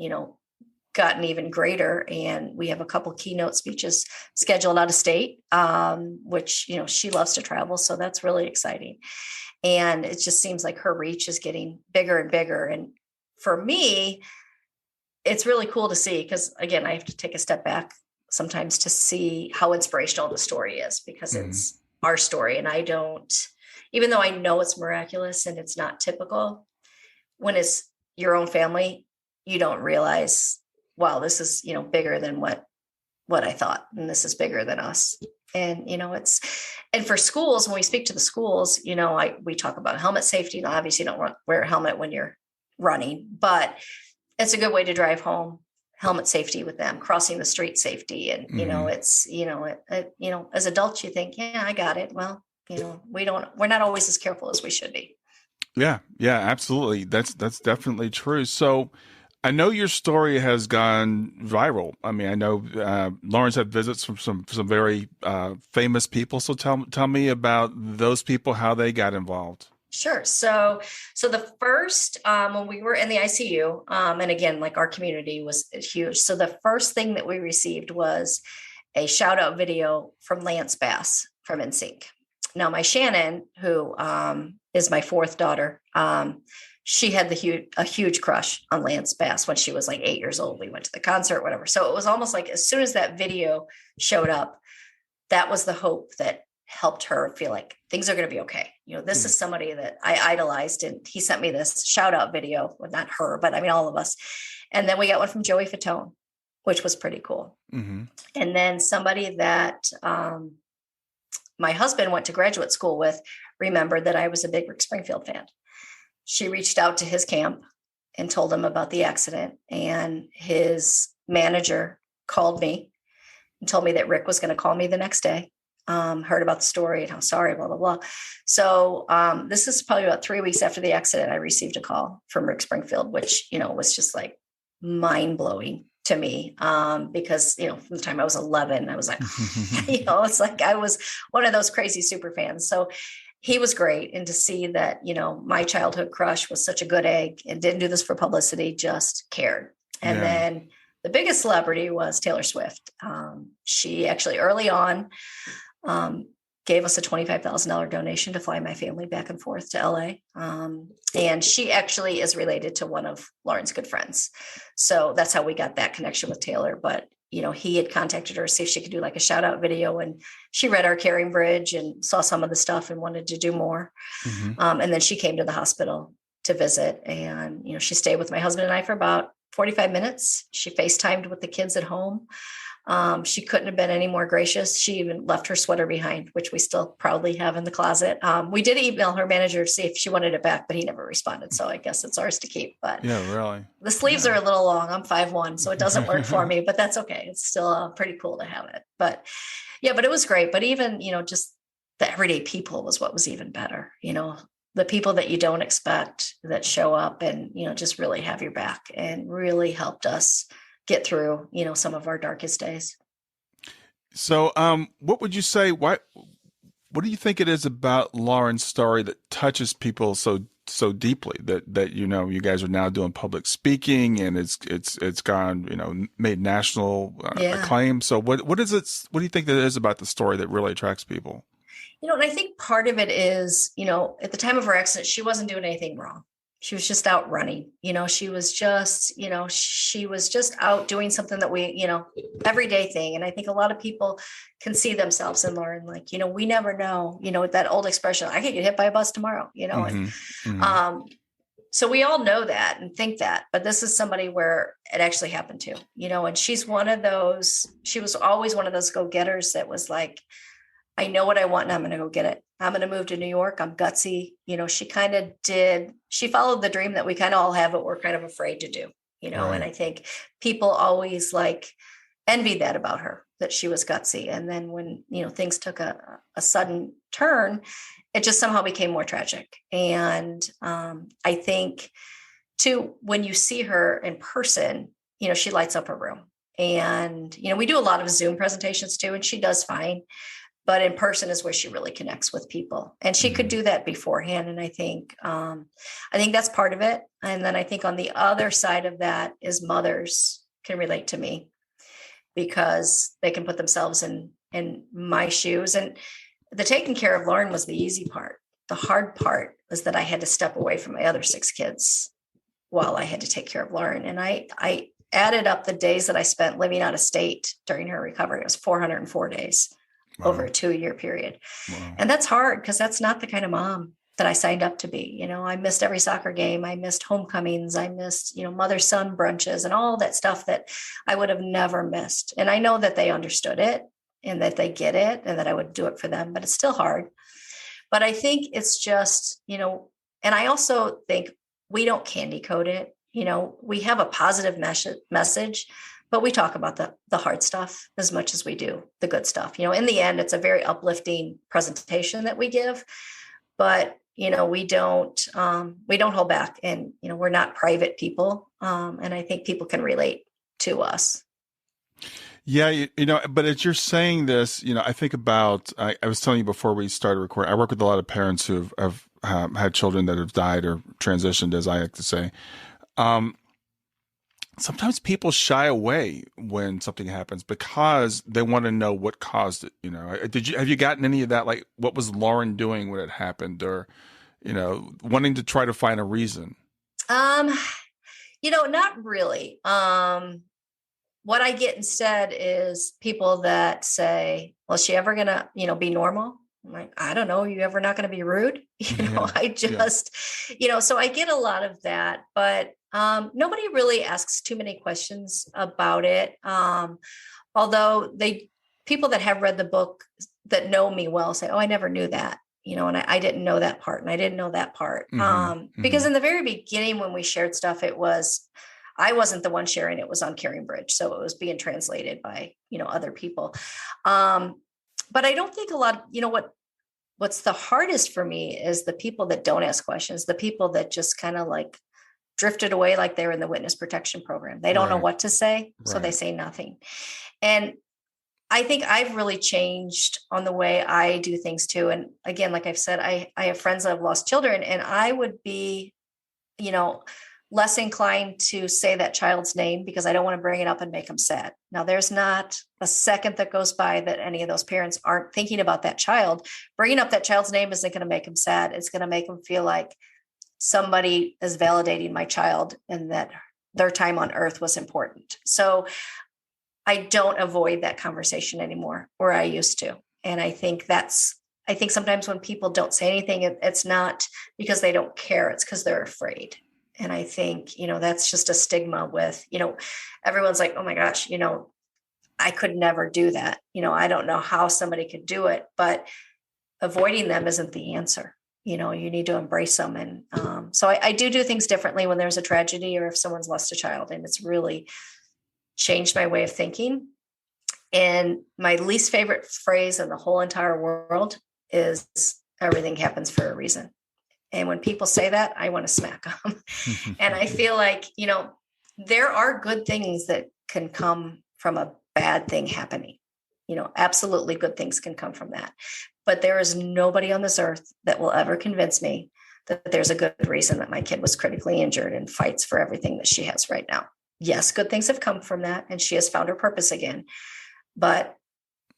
gotten even greater. And we have a couple keynote speeches scheduled out of state, which, she loves to travel. So that's really exciting. And it just seems like her reach is getting bigger and bigger. And for me, it's really cool to see, because again, I have to take a step back sometimes to see how inspirational the story is, because it's our story. And even though I know it's miraculous and it's not typical, when it's your own family, you don't realize, wow, this is, bigger than what I thought. And this is bigger than us. And, and for schools, when we speak to the schools, we talk about helmet safety. Now, obviously you don't wear a helmet when you're running, but it's a good way to drive home helmet safety with them, crossing the street safety. And, it's, as adults, you think, yeah, I got it. Well, we're not always as careful as we should be. Yeah, absolutely. That's definitely true. So I know your story has gone viral. I know Lauren's had visits from some very famous people. So tell me about those people, how they got involved. Sure. So the first, when we were in the ICU, and again, like our community was huge. So the first thing that we received was a shout out video from Lance Bass from NSYNC. Now, my Shannon, who is my 4th daughter, she had a huge crush on Lance Bass when she was like 8 years old. We went to the concert, whatever. So it was almost like as soon as that video showed up, that was the hope that helped her feel like things are going to be okay. This is somebody that I idolized, and he sent me this shout out video. Well, not her, but all of us. And then we got one from Joey Fatone, which was pretty cool. Mm-hmm. And then somebody that my husband went to graduate school with remembered that I was a big Rick Springfield fan. She reached out to his camp and told him about the accident, and his manager called me and told me that Rick was going to call me the next day. Heard about the story and how sorry, blah, blah, blah. So this is probably about 3 weeks after the accident. I received a call from Rick Springfield, which, was just like mind blowing to me. Because, from the time I was 11, I was like, it's like I was one of those crazy super fans. So he was great. And to see that, my childhood crush was such a good egg and didn't do this for publicity, just cared. And then the biggest celebrity was Taylor Swift. She actually early on gave us a $25,000 donation to fly my family back and forth to LA. And she actually is related to one of Lauren's good friends. So that's how we got that connection with Taylor. But, he had contacted her to see if she could do like a shout out video, and she read our Caring Bridge and saw some of the stuff and wanted to do more. And then she came to the hospital to visit, and, she stayed with my husband and I for about 45 minutes. She FaceTimed with the kids at home. She couldn't have been any more gracious. She even left her sweater behind, which we still proudly have in the closet. We did email her manager to see if she wanted it back, but he never responded. So I guess it's ours to keep. But yeah, really, the sleeves are a little long. I'm 5'1", so it doesn't work for me, but that's okay. It's still pretty cool to have it. But yeah, but it was great. But even, just the everyday people was what was even better. The people that you don't expect that show up and, just really have your back and really helped us get through, some of our darkest days. So, what would you say? What do you think it is about Lauren's story that touches people so deeply that you guys are now doing public speaking and it's gone made national acclaim? So, what is it? What do you think that is about the story that really attracts people? And I think part of it is, at the time of her accident, she wasn't doing anything wrong. She was just out running, she was just, she was just out doing something that we, everyday thing. And I think a lot of people can see themselves in Lauren, like, we never know, that old expression, I could get hit by a bus tomorrow, so we all know that and think that, but this is somebody where it actually happened to, and she was always one of those go-getters that was like, I know what I want and I'm going to go get it. I'm going to move to New York. I'm gutsy. She followed the dream that we kind of all have, but we're kind of afraid to do, right. And I think people always envied that about her, that she was gutsy. And then when, things took a sudden turn, it just somehow became more tragic. And I think too, when you see her in person, she lights up her room. And, we do a lot of Zoom presentations too, and she does fine. But in person is where she really connects with people. And she could do that beforehand. And I think that's part of it. And then I think on the other side of that is mothers can relate to me because they can put themselves in my shoes. And the taking care of Lauren was the easy part. The hard part was that I had to step away from my other 6 kids while I had to take care of Lauren. And I added up the days that I spent living out of state during her recovery. It was 404 days. Wow. Over a 2-year period. Wow. And that's hard because that's not the kind of mom that I signed up to be. I missed every soccer game. I missed homecomings. I missed, mother-son brunches and all that stuff that I would have never missed. And I know that they understood it and that they get it and that I would do it for them, but it's still hard. But I think it's just, and I also think we don't candy coat it. We have a positive message, but we talk about the hard stuff as much as we do the good stuff. In the end, it's a very uplifting presentation that we give, but, we don't hold back, and, we're not private people. And I think people can relate to us. Yeah. But as you're saying this, I think about, I was telling you before we started recording, I work with a lot of parents who have had children that have died or transitioned, as I like to say. Sometimes people shy away when something happens because they want to know what caused it. Have you gotten any of that? Like, what was Lauren doing when it happened, or, wanting to try to find a reason? Not really. What I get instead is people that say, well, is she ever going to, be normal? I'm like, I don't know. Are you ever not going to be rude? I just, so I get a lot of that, but nobody really asks too many questions about it. Although people that have read the book that know me well say, oh, I never knew that, and I didn't know that part, and I didn't know that part. Because in the very beginning, when we shared stuff, it was, I wasn't the one sharing, it was on Caring Bridge. So it was being translated by, other people. But I don't think a lot, what's the hardest for me is the people that don't ask questions, the people that just kind of like drifted away, like they were in the witness protection program. They don't know what to say. So they say nothing. And I think I've really changed on the way I do things too. And again, like I've said, I have friends that have lost children, and I would be, less inclined to say that child's name because I don't want to bring it up and make them sad. Now, there's not a second that goes by that any of those parents aren't thinking about that child. Bringing up that child's name isn't going to make them sad. It's going to make them feel like somebody is validating my child and that their time on earth was important. So I don't avoid that conversation anymore, or I used to. And I think sometimes when people don't say anything, it's not because they don't care. It's because they're afraid. And I think, that's just a stigma with, everyone's like, oh my gosh, I could never do that. I don't know how somebody could do it, but avoiding them isn't the answer. You need to embrace them. And so I do things differently when there's a tragedy or if someone's lost a child, and it's really changed my way of thinking. And my least favorite phrase in the whole entire world is everything happens for a reason. And when people say that, I want to smack them. And I feel like, there are good things that can come from a bad thing happening. Absolutely good things can come from that. But there is nobody on this earth that will ever convince me that there's a good reason that my kid was critically injured and fights for everything that she has right now. Yes, good things have come from that, and she has found her purpose again. But,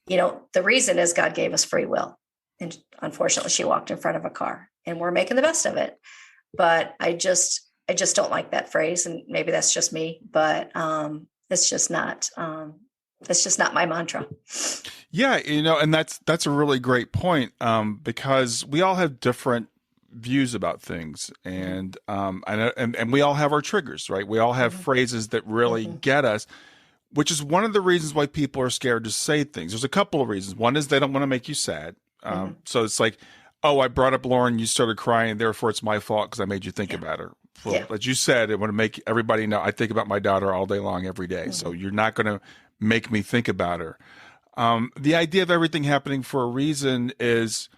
the reason is God gave us free will. And unfortunately, she walked in front of a car, and we're making the best of it. But I just don't like that phrase. And maybe that's just me, but it's just not my mantra. Yeah. And that's a really great point, because we all have different views about things, and we all have our triggers, right? We all have phrases that really get us, which is one of the reasons why people are scared to say things. There's a couple of reasons. One is they don't want to make you sad. So it's like, oh, I brought up Lauren, you started crying, therefore it's my fault because I made you think about her. Well, as you said, I want to make everybody know I think about my daughter all day long, every day. So you're not going to make me think about her. The idea of everything happening for a reason is,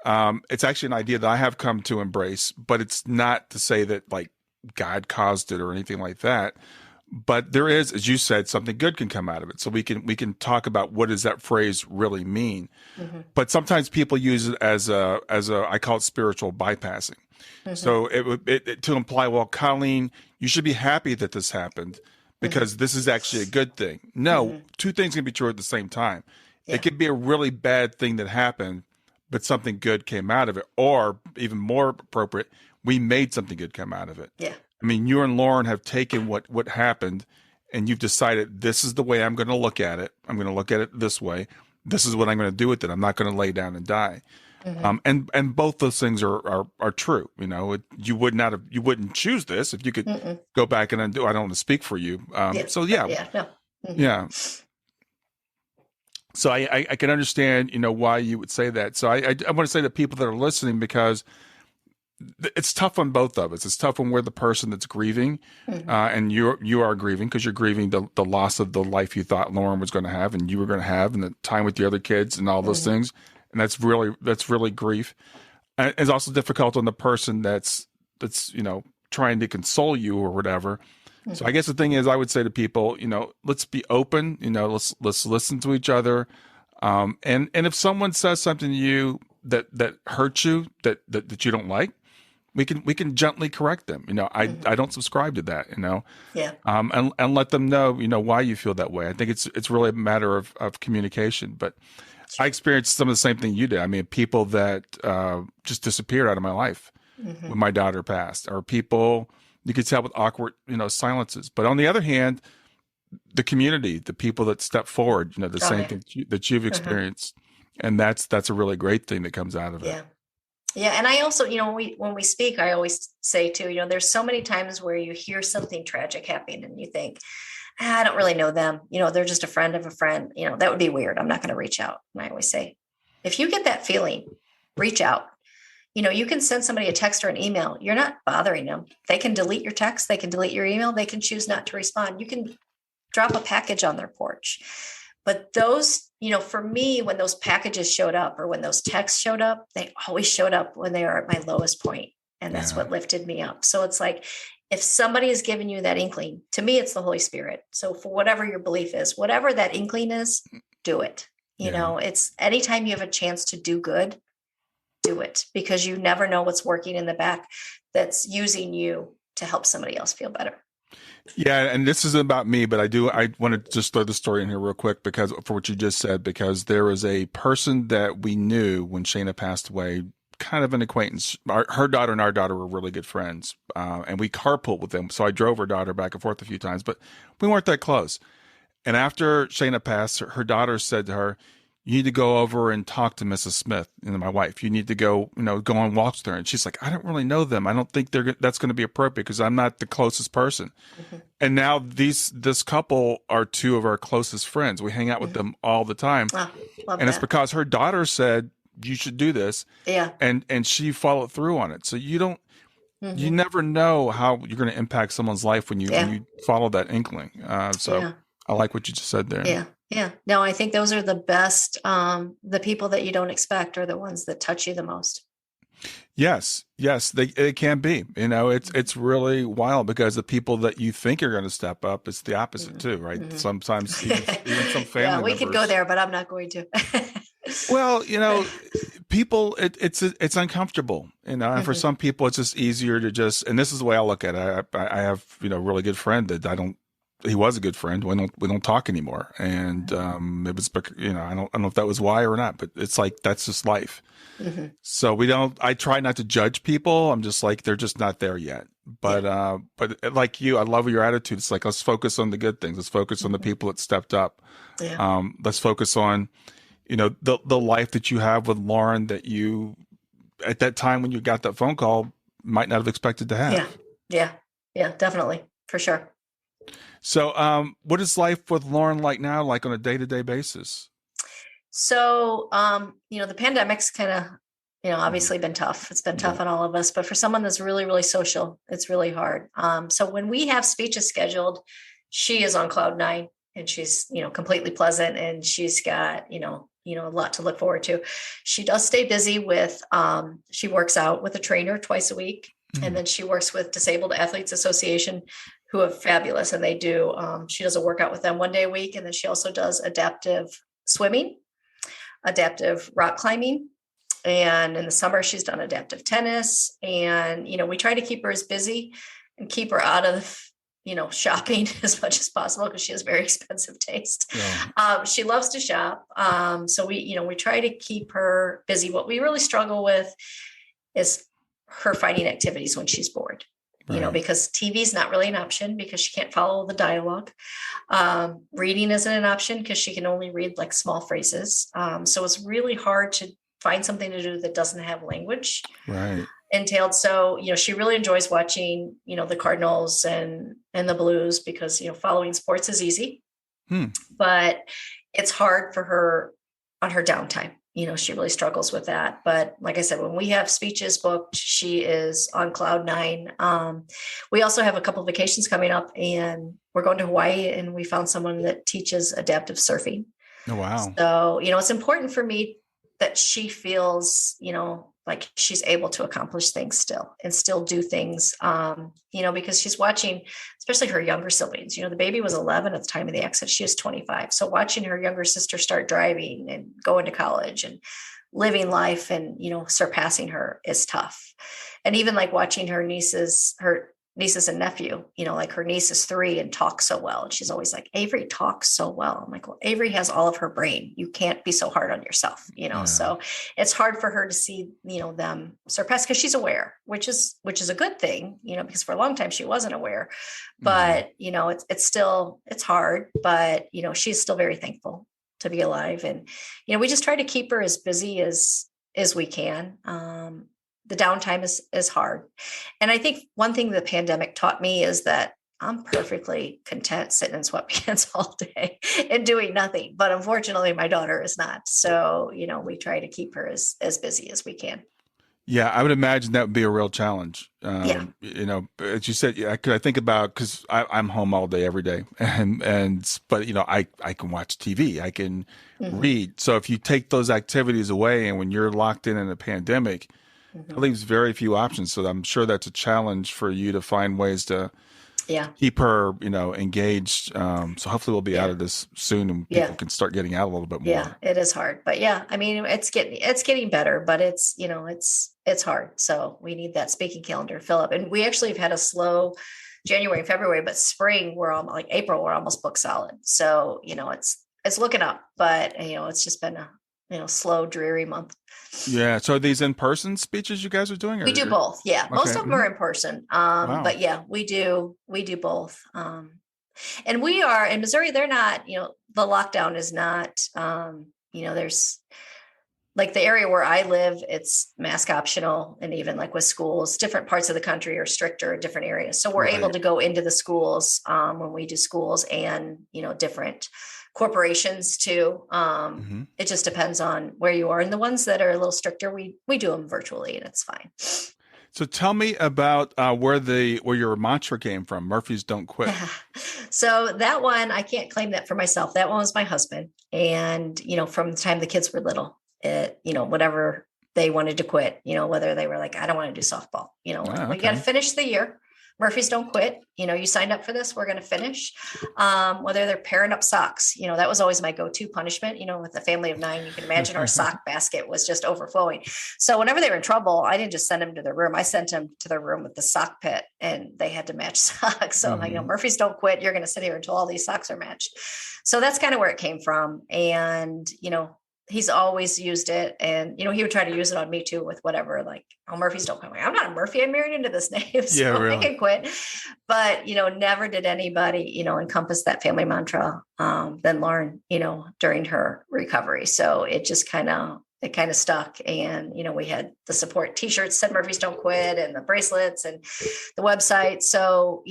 it's actually an idea that I have come to embrace, but it's not to say that like God caused it or anything like that. But there is, as you said, something good can come out of it. So we can talk about what does that phrase really mean. But sometimes people use it as a I call it spiritual bypassing. So it to imply, well, Colleen, you should be happy that this happened because this is actually a good thing. No, two things can be true at the same time. It could be a really bad thing that happened, but something good came out of it. Or even more appropriate, we made something good come out of it. Yeah. I mean, you and Lauren have taken what happened, and you've decided this is the way I'm going to look at it. I'm going to look at it this way. This is what I'm going to do with it. I'm not going to lay down and die. And both those things are true. You wouldn't choose this if you could go back and undo. I don't want to speak for you. So yeah. So I can understand, why you would say that. So I want to say to people that are listening, because it's tough on both of us. It's tough when we're the person that's grieving, and you are grieving because you're grieving the loss of the life you thought Lauren was going to have and you were going to have, and the time with the other kids and all those things. And that's really grief. And it's also difficult on the person that's trying to console you or whatever. So I guess the thing is, I would say to people, let's be open. Let's listen to each other. And if someone says something to you that hurts you, that you don't like, we can gently correct them. I don't subscribe to that. And let them know why you feel that way. I think it's really a matter of communication. But I experienced some of the same thing you did. I mean, people that just disappeared out of my life when my daughter passed, or people you could tell with awkward silences. But on the other hand, the community, the people that step forward, the same thing that you've experienced. And that's a really great thing that comes out of it. Yeah. And I also, when we speak, I always say too, there's so many times where you hear something tragic happening and you think, I don't really know them. They're just a friend of a friend. That would be weird. I'm not going to reach out. And I always say, if you get that feeling, reach out. you can send somebody a text or an email. You're not bothering them. They can delete your text. They can delete your email. They can choose not to respond. You can drop a package on their porch. But those, for me, when those packages showed up or when those texts showed up, they always showed up when they are at my lowest point. And that's what lifted me up. So it's like, if somebody has given you that inkling, to me, it's the Holy Spirit. So for whatever your belief is, whatever that inkling is, do it. It's anytime you have a chance to do good, do it, because you never know what's working in the back that's using you to help somebody else feel better. Yeah. And this isn't about me, but I want to just throw the story in here real quick because for what you just said, because there was a person that we knew when Shayna passed away, kind of an acquaintance. Her daughter and our daughter were really good friends. And we carpooled with them. So I drove her daughter back and forth a few times, but we weren't that close. And after Shayna passed, her daughter said to her, "You need to go over and talk to Mrs. Smith, my wife. You need to go, go on walks with her." And she's like, "I don't really know them. I don't think that's going to be appropriate because I'm not the closest person." Mm-hmm. And now this couple are two of our closest friends. We hang out with them all the time. Oh, love and that. It's because her daughter said, "You should do this." Yeah. And she followed through on it. So you never know how you're going to impact someone's life when you follow that inkling. I like what you just said there. Yeah. Yeah. No, I think those are the best. The people that you don't expect are the ones that touch you the most. Yes, it can be. It's really wild because the people that you think are going to step up, it's the opposite too, right? Mm-hmm. Sometimes even some family members. We could go there, but I'm not going to. Well, people, it's uncomfortable, and for some people, it's just easier to and this is the way I look at it. I have, a really good friend that he was a good friend. We don't talk anymore. And, it was, I don't know if that was why or not, but it's like, that's just life. Mm-hmm. So I try not to judge people. I'm just like, they're just not there yet. But like you, I love your attitude. It's like, let's focus on the good things. Let's focus on the people that stepped up. Yeah. Let's focus on, the life that you have with Lauren that you, at that time when you got that phone call, might not have expected to have. Yeah, definitely. For sure. So, what is life with Lauren like now, like on a day-to-day basis? So, the pandemic's kind of, obviously been tough. It's been tough on all of us, but for someone that's really, really social, it's really hard. So when we have speeches scheduled, she is on cloud 9 and she's, completely pleasant, and she's got, a lot to look forward to. She does stay busy with, she works out with a trainer twice a week. Mm-hmm. And then she works with Disabled Athletes Association, who are fabulous. And they do, she does a workout with them one day a week. And then she also does adaptive swimming, adaptive rock climbing. And in the summer, she's done adaptive tennis. And, we try to keep her as busy and keep her out of, shopping as much as possible because she has very expensive taste. Yeah. She loves to shop. So we try to keep her busy. What we really struggle with is her finding activities when she's bored. Right. Because TV is not really an option because she can't follow the dialogue. Reading isn't an option because she can only read like small phrases. So it's really hard to find something to do that doesn't have language entailed. So, she really enjoys watching, the Cardinals and the Blues because, following sports is easy, but it's hard for her on her downtime. She really struggles with that. But like I said, when we have speeches booked, she is on cloud 9. We also have a couple of vacations coming up, and we're going to Hawaii, and we found someone that teaches adaptive surfing. Oh, wow. So, it's important for me that she feels, like she's able to accomplish things still and still do things, because she's watching, especially her younger siblings. The baby was 11 at the time of the accident. She is 25. So watching her younger sister start driving and going to college and living life and, surpassing her is tough. And even like watching her nieces and nephew, like her niece is 3 and talks so well. And she's always like, "Avery talks so well." I'm like, well, Avery has all of her brain. You can't be so hard on yourself, So it's hard for her to see, them surpass because she's aware, which is a good thing, because for a long time she wasn't aware, but it's hard, but she's still very thankful to be alive. And, we just try to keep her as busy as we can. The downtime is hard. And I think one thing the pandemic taught me is that I'm perfectly content sitting in sweatpants all day and doing nothing. But unfortunately, my daughter is not. So, we try to keep her as busy as we can. Yeah, I would imagine that would be a real challenge. Yeah. As you said, yeah, I think about because I'm home all day, every day, but I can watch TV, I can Hmm. read. So if you take those activities away, and when you're locked in a pandemic, it Hmm. leaves very few options. So I'm sure that's a challenge for you to find ways to Yeah. keep her, engaged. So hopefully we'll be out Yeah. of this soon, and people Yeah. can start getting out a little bit Yeah, more. it is hard, but yeah, I mean, it's getting better, but it's hard. So we need that speaking calendar to fill up, and we actually have had a slow January and February, but spring we're almost like April we're almost booked solid. So it's looking up, but it's just been a slow, dreary month. Yeah. So are these in-person speeches you guys are doing, We do both. Yeah, most okay? of them are in person. Wow. But yeah, we do both. And we are in Missouri. They're not. The lockdown is not. There's like the area where I live, it's mask optional. And even like with schools, different parts of the country are stricter in different areas. So we're able Right. to go into the schools when we do schools and, different corporations too. Hmm. It just depends on where you are. And the ones that are a little stricter, we do them virtually and it's fine. So tell me about where your mantra came from. Murphy's don't quit. So that one, I can't claim that for myself. That one was my husband. And, from the time the kids were little, whatever they wanted to quit, whether they were like, I don't want to do softball, Ah, well, you got to okay. finish the year. Murphy's don't quit. You signed up for this. We're going to finish. Whether they're pairing up socks, that was always my go-to punishment. With a family of 9, you can imagine our sock basket was just overflowing. So whenever they were in trouble, I didn't just send them to their room. I sent them to their room with the sock pit and they had to match socks. So I'm like, Hmm. Murphy's don't quit. You're going to sit here until all these socks are matched. So that's kind of where it came from. And, he's always used it. And, he would try to use it on me too with whatever, like, oh, Murphy's don't quit. I'm not a Murphy. I'm married into this name. Yeah, So I really. can quit. But, never did anybody, encompass that family mantra than Lauren, during her recovery. So it kind of stuck. And, we had the support t-shirts said Murphy's don't quit and the bracelets and the website. So,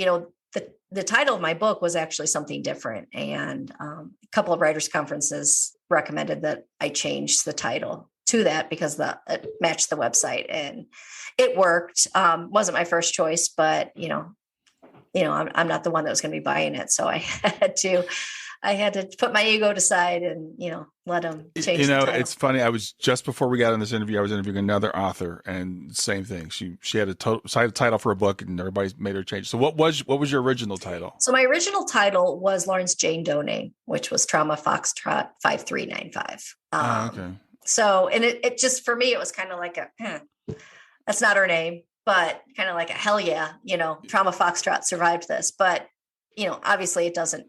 the title of my book was actually something different. And a couple of writers' conferences recommended that I change the title to that because it matched the website and it worked. Wasn't my first choice, but I'm not the one that was going to be buying it. So I had to put my ego aside and, let them change the title. It's funny. I was just before we got in this interview, I was interviewing another author, and same thing. She had a title for a book, and everybody made her change. So what was your original title? So my original title was Lauren's Jane Doe name, which was Trauma Foxtrot 5395. Okay. So, and it just, for me, it was kind of like that's not her name, but kind of like a hell yeah, Trauma Foxtrot survived this. But, obviously it doesn't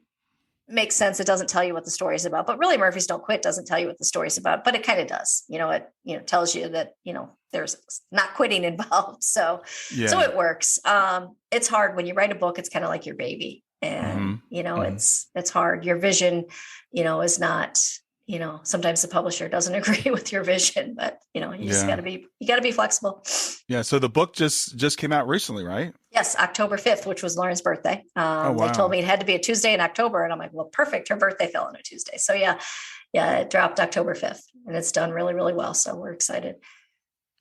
make sense. It doesn't tell you what the story is about, but really Murphy's Don't Quit doesn't tell you what the story is about, but it kind of does. It tells you that, there's not quitting involved. So Yeah. it works. It's hard when you write a book, it's kind of like your baby and, it's hard. Your vision, is not, sometimes the publisher doesn't agree with your vision, but you just gotta be flexible. Yeah. So the book just came out recently, right? Yes. October 5th, which was Lauren's birthday. Oh, wow. They told me it had to be a Tuesday in October. And I'm like, well, perfect. Her birthday fell on a Tuesday. So yeah, it dropped October 5th and it's done really, really well. So we're excited.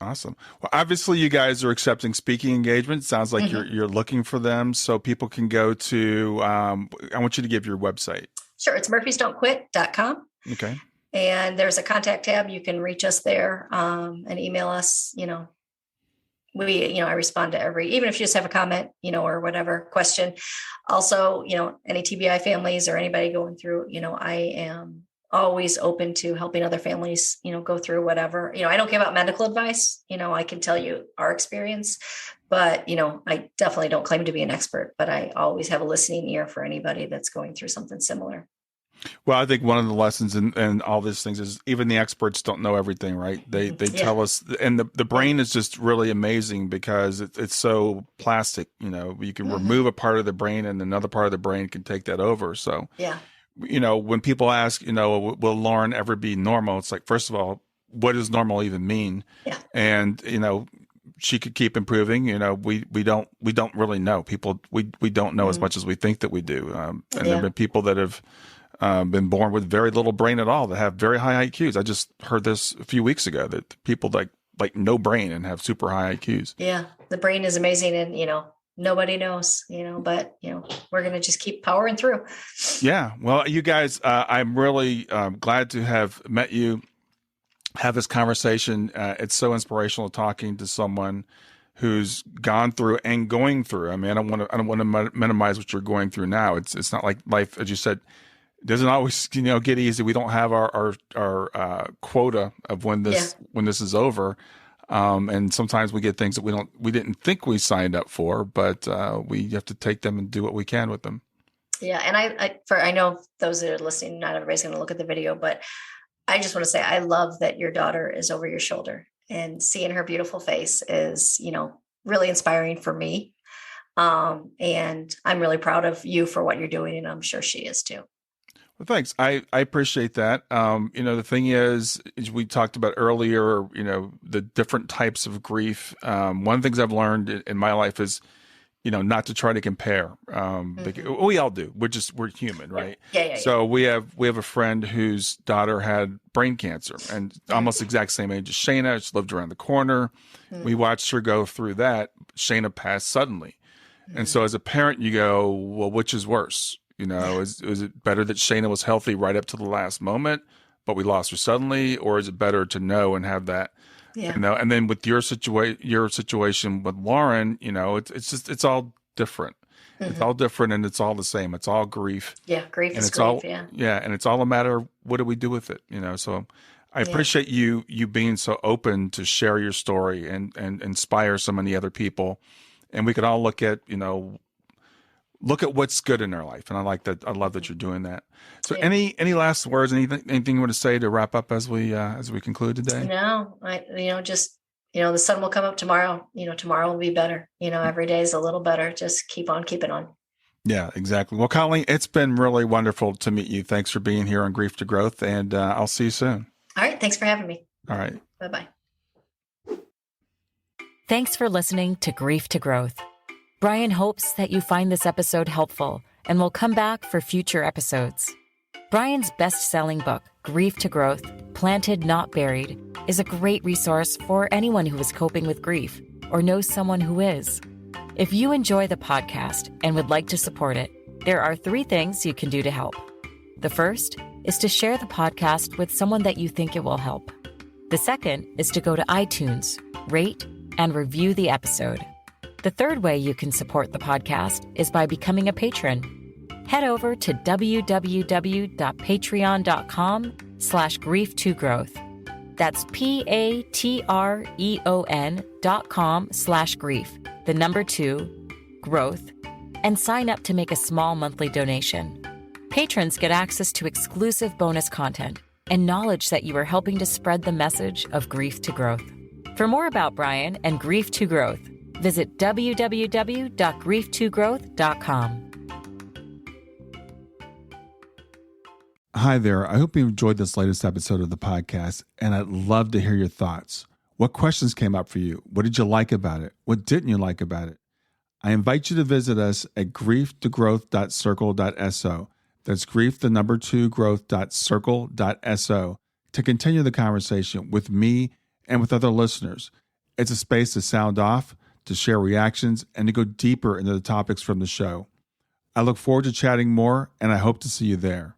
Awesome. Well, obviously you guys are accepting speaking engagements. Sounds like you're looking for them, so people can go to, I want you to give your website. Sure. It's murphysdon'tquit.com. Okay. And there's a contact tab. You can reach us there and email us. I respond to even if you just have a comment, or whatever question. Also, any TBI families or anybody going through, I am always open to helping other families, go through whatever. I don't give out medical advice. I can tell you our experience, but, I definitely don't claim to be an expert, but I always have a listening ear for anybody that's going through something similar. Well, I think one of the lessons in all these things is even the experts don't know everything, right? They tell us, and the brain is just really amazing because it's so plastic. You can remove a part of the brain and another part of the brain can take that over. So, when people ask, will Lauren ever be normal? It's like, first of all, what does normal even mean? Yeah. And, she could keep improving. We don't really know. We don't know as much as we think that we do. And there have been people that have been born with very little brain at all that have very high IQs. I just heard this a few weeks ago that people like like no brain and have super high IQs. Yeah. The brain is amazing. And, nobody knows, but, we're going to just keep powering through. Yeah. Well, you guys, I'm really glad to have met you, have this conversation. It's so inspirational talking to someone who's gone through and going through. I mean, I don't want to minimize what you're going through now. It's not like life, as you said, doesn't always, get easy. We don't have our quota of when this is over. And sometimes we get things that we didn't think we signed up for, but we have to take them and do what we can with them. Yeah. And I know those that are listening, not everybody's going to look at the video, but I just want to say, I love that your daughter is over your shoulder, and seeing her beautiful face is, really inspiring for me. And I'm really proud of you for what you're doing, and I'm sure she is too. Well, thanks. I appreciate that. The thing is we talked about earlier, the different types of grief. One of the things I've learned in my life is, not to try to compare. We all do. We're human, right? Yeah. So we have a friend whose daughter had brain cancer, and almost exact same age as Shayna. She lived around the corner. We watched her go through that. Shayna passed suddenly. And so as a parent, you go, well, which is worse? Is it better that Shayna was healthy right up to the last moment, but we lost her suddenly? Or is it better to know and have that, and then with your situation with Lauren, it's all different. It's all different, and it's all the same. It's all grief. Yeah. Grief and is it's grief. all, yeah. And it's all a matter of what do we do with it? So I appreciate you being so open to share your story and inspire so many other people. And we can all look at what's good in our life. And I like that. I love that you're doing that. So any last words, anything you want to say to wrap up as we conclude today? No, the sun will come up tomorrow. Tomorrow will be better. Every day is a little better. Just keep on keeping on. Yeah, exactly. Well, Colleen, it's been really wonderful to meet you. Thanks for being here on Grief to Growth, and I'll see you soon. All right. Thanks for having me. All right. Bye-bye. Thanks for listening to Grief to Growth. Brian hopes that you find this episode helpful and will come back for future episodes. Brian's best-selling book, Grief to Growth, Planted Not Buried, is a great resource for anyone who is coping with grief or knows someone who is. If you enjoy the podcast and would like to support it, there are 3 things you can do to help. The first is to share the podcast with someone that you think it will help. The second is to go to iTunes, rate, and review the episode. The third way you can support the podcast is by becoming a patron. Head over to www.patreon.com/grief2growth. That's patreon.com/grief, the number 2, growth, and sign up to make a small monthly donation. Patrons get access to exclusive bonus content and knowledge that you are helping to spread the message of grief to growth. For more about Brian and Grief to Growth, visit www.grief2growth.com. Hi there. I hope you enjoyed this latest episode of the podcast, and I'd love to hear your thoughts. What questions came up for you? What did you like about it? What didn't you like about it? I invite you to visit us at grieftogrowth.circle.so. That's grief, the number 2, growth.circle.so, to continue the conversation with me and with other listeners. It's a space to sound off, to share reactions, and to go deeper into the topics from the show. I look forward to chatting more, and I hope to see you there.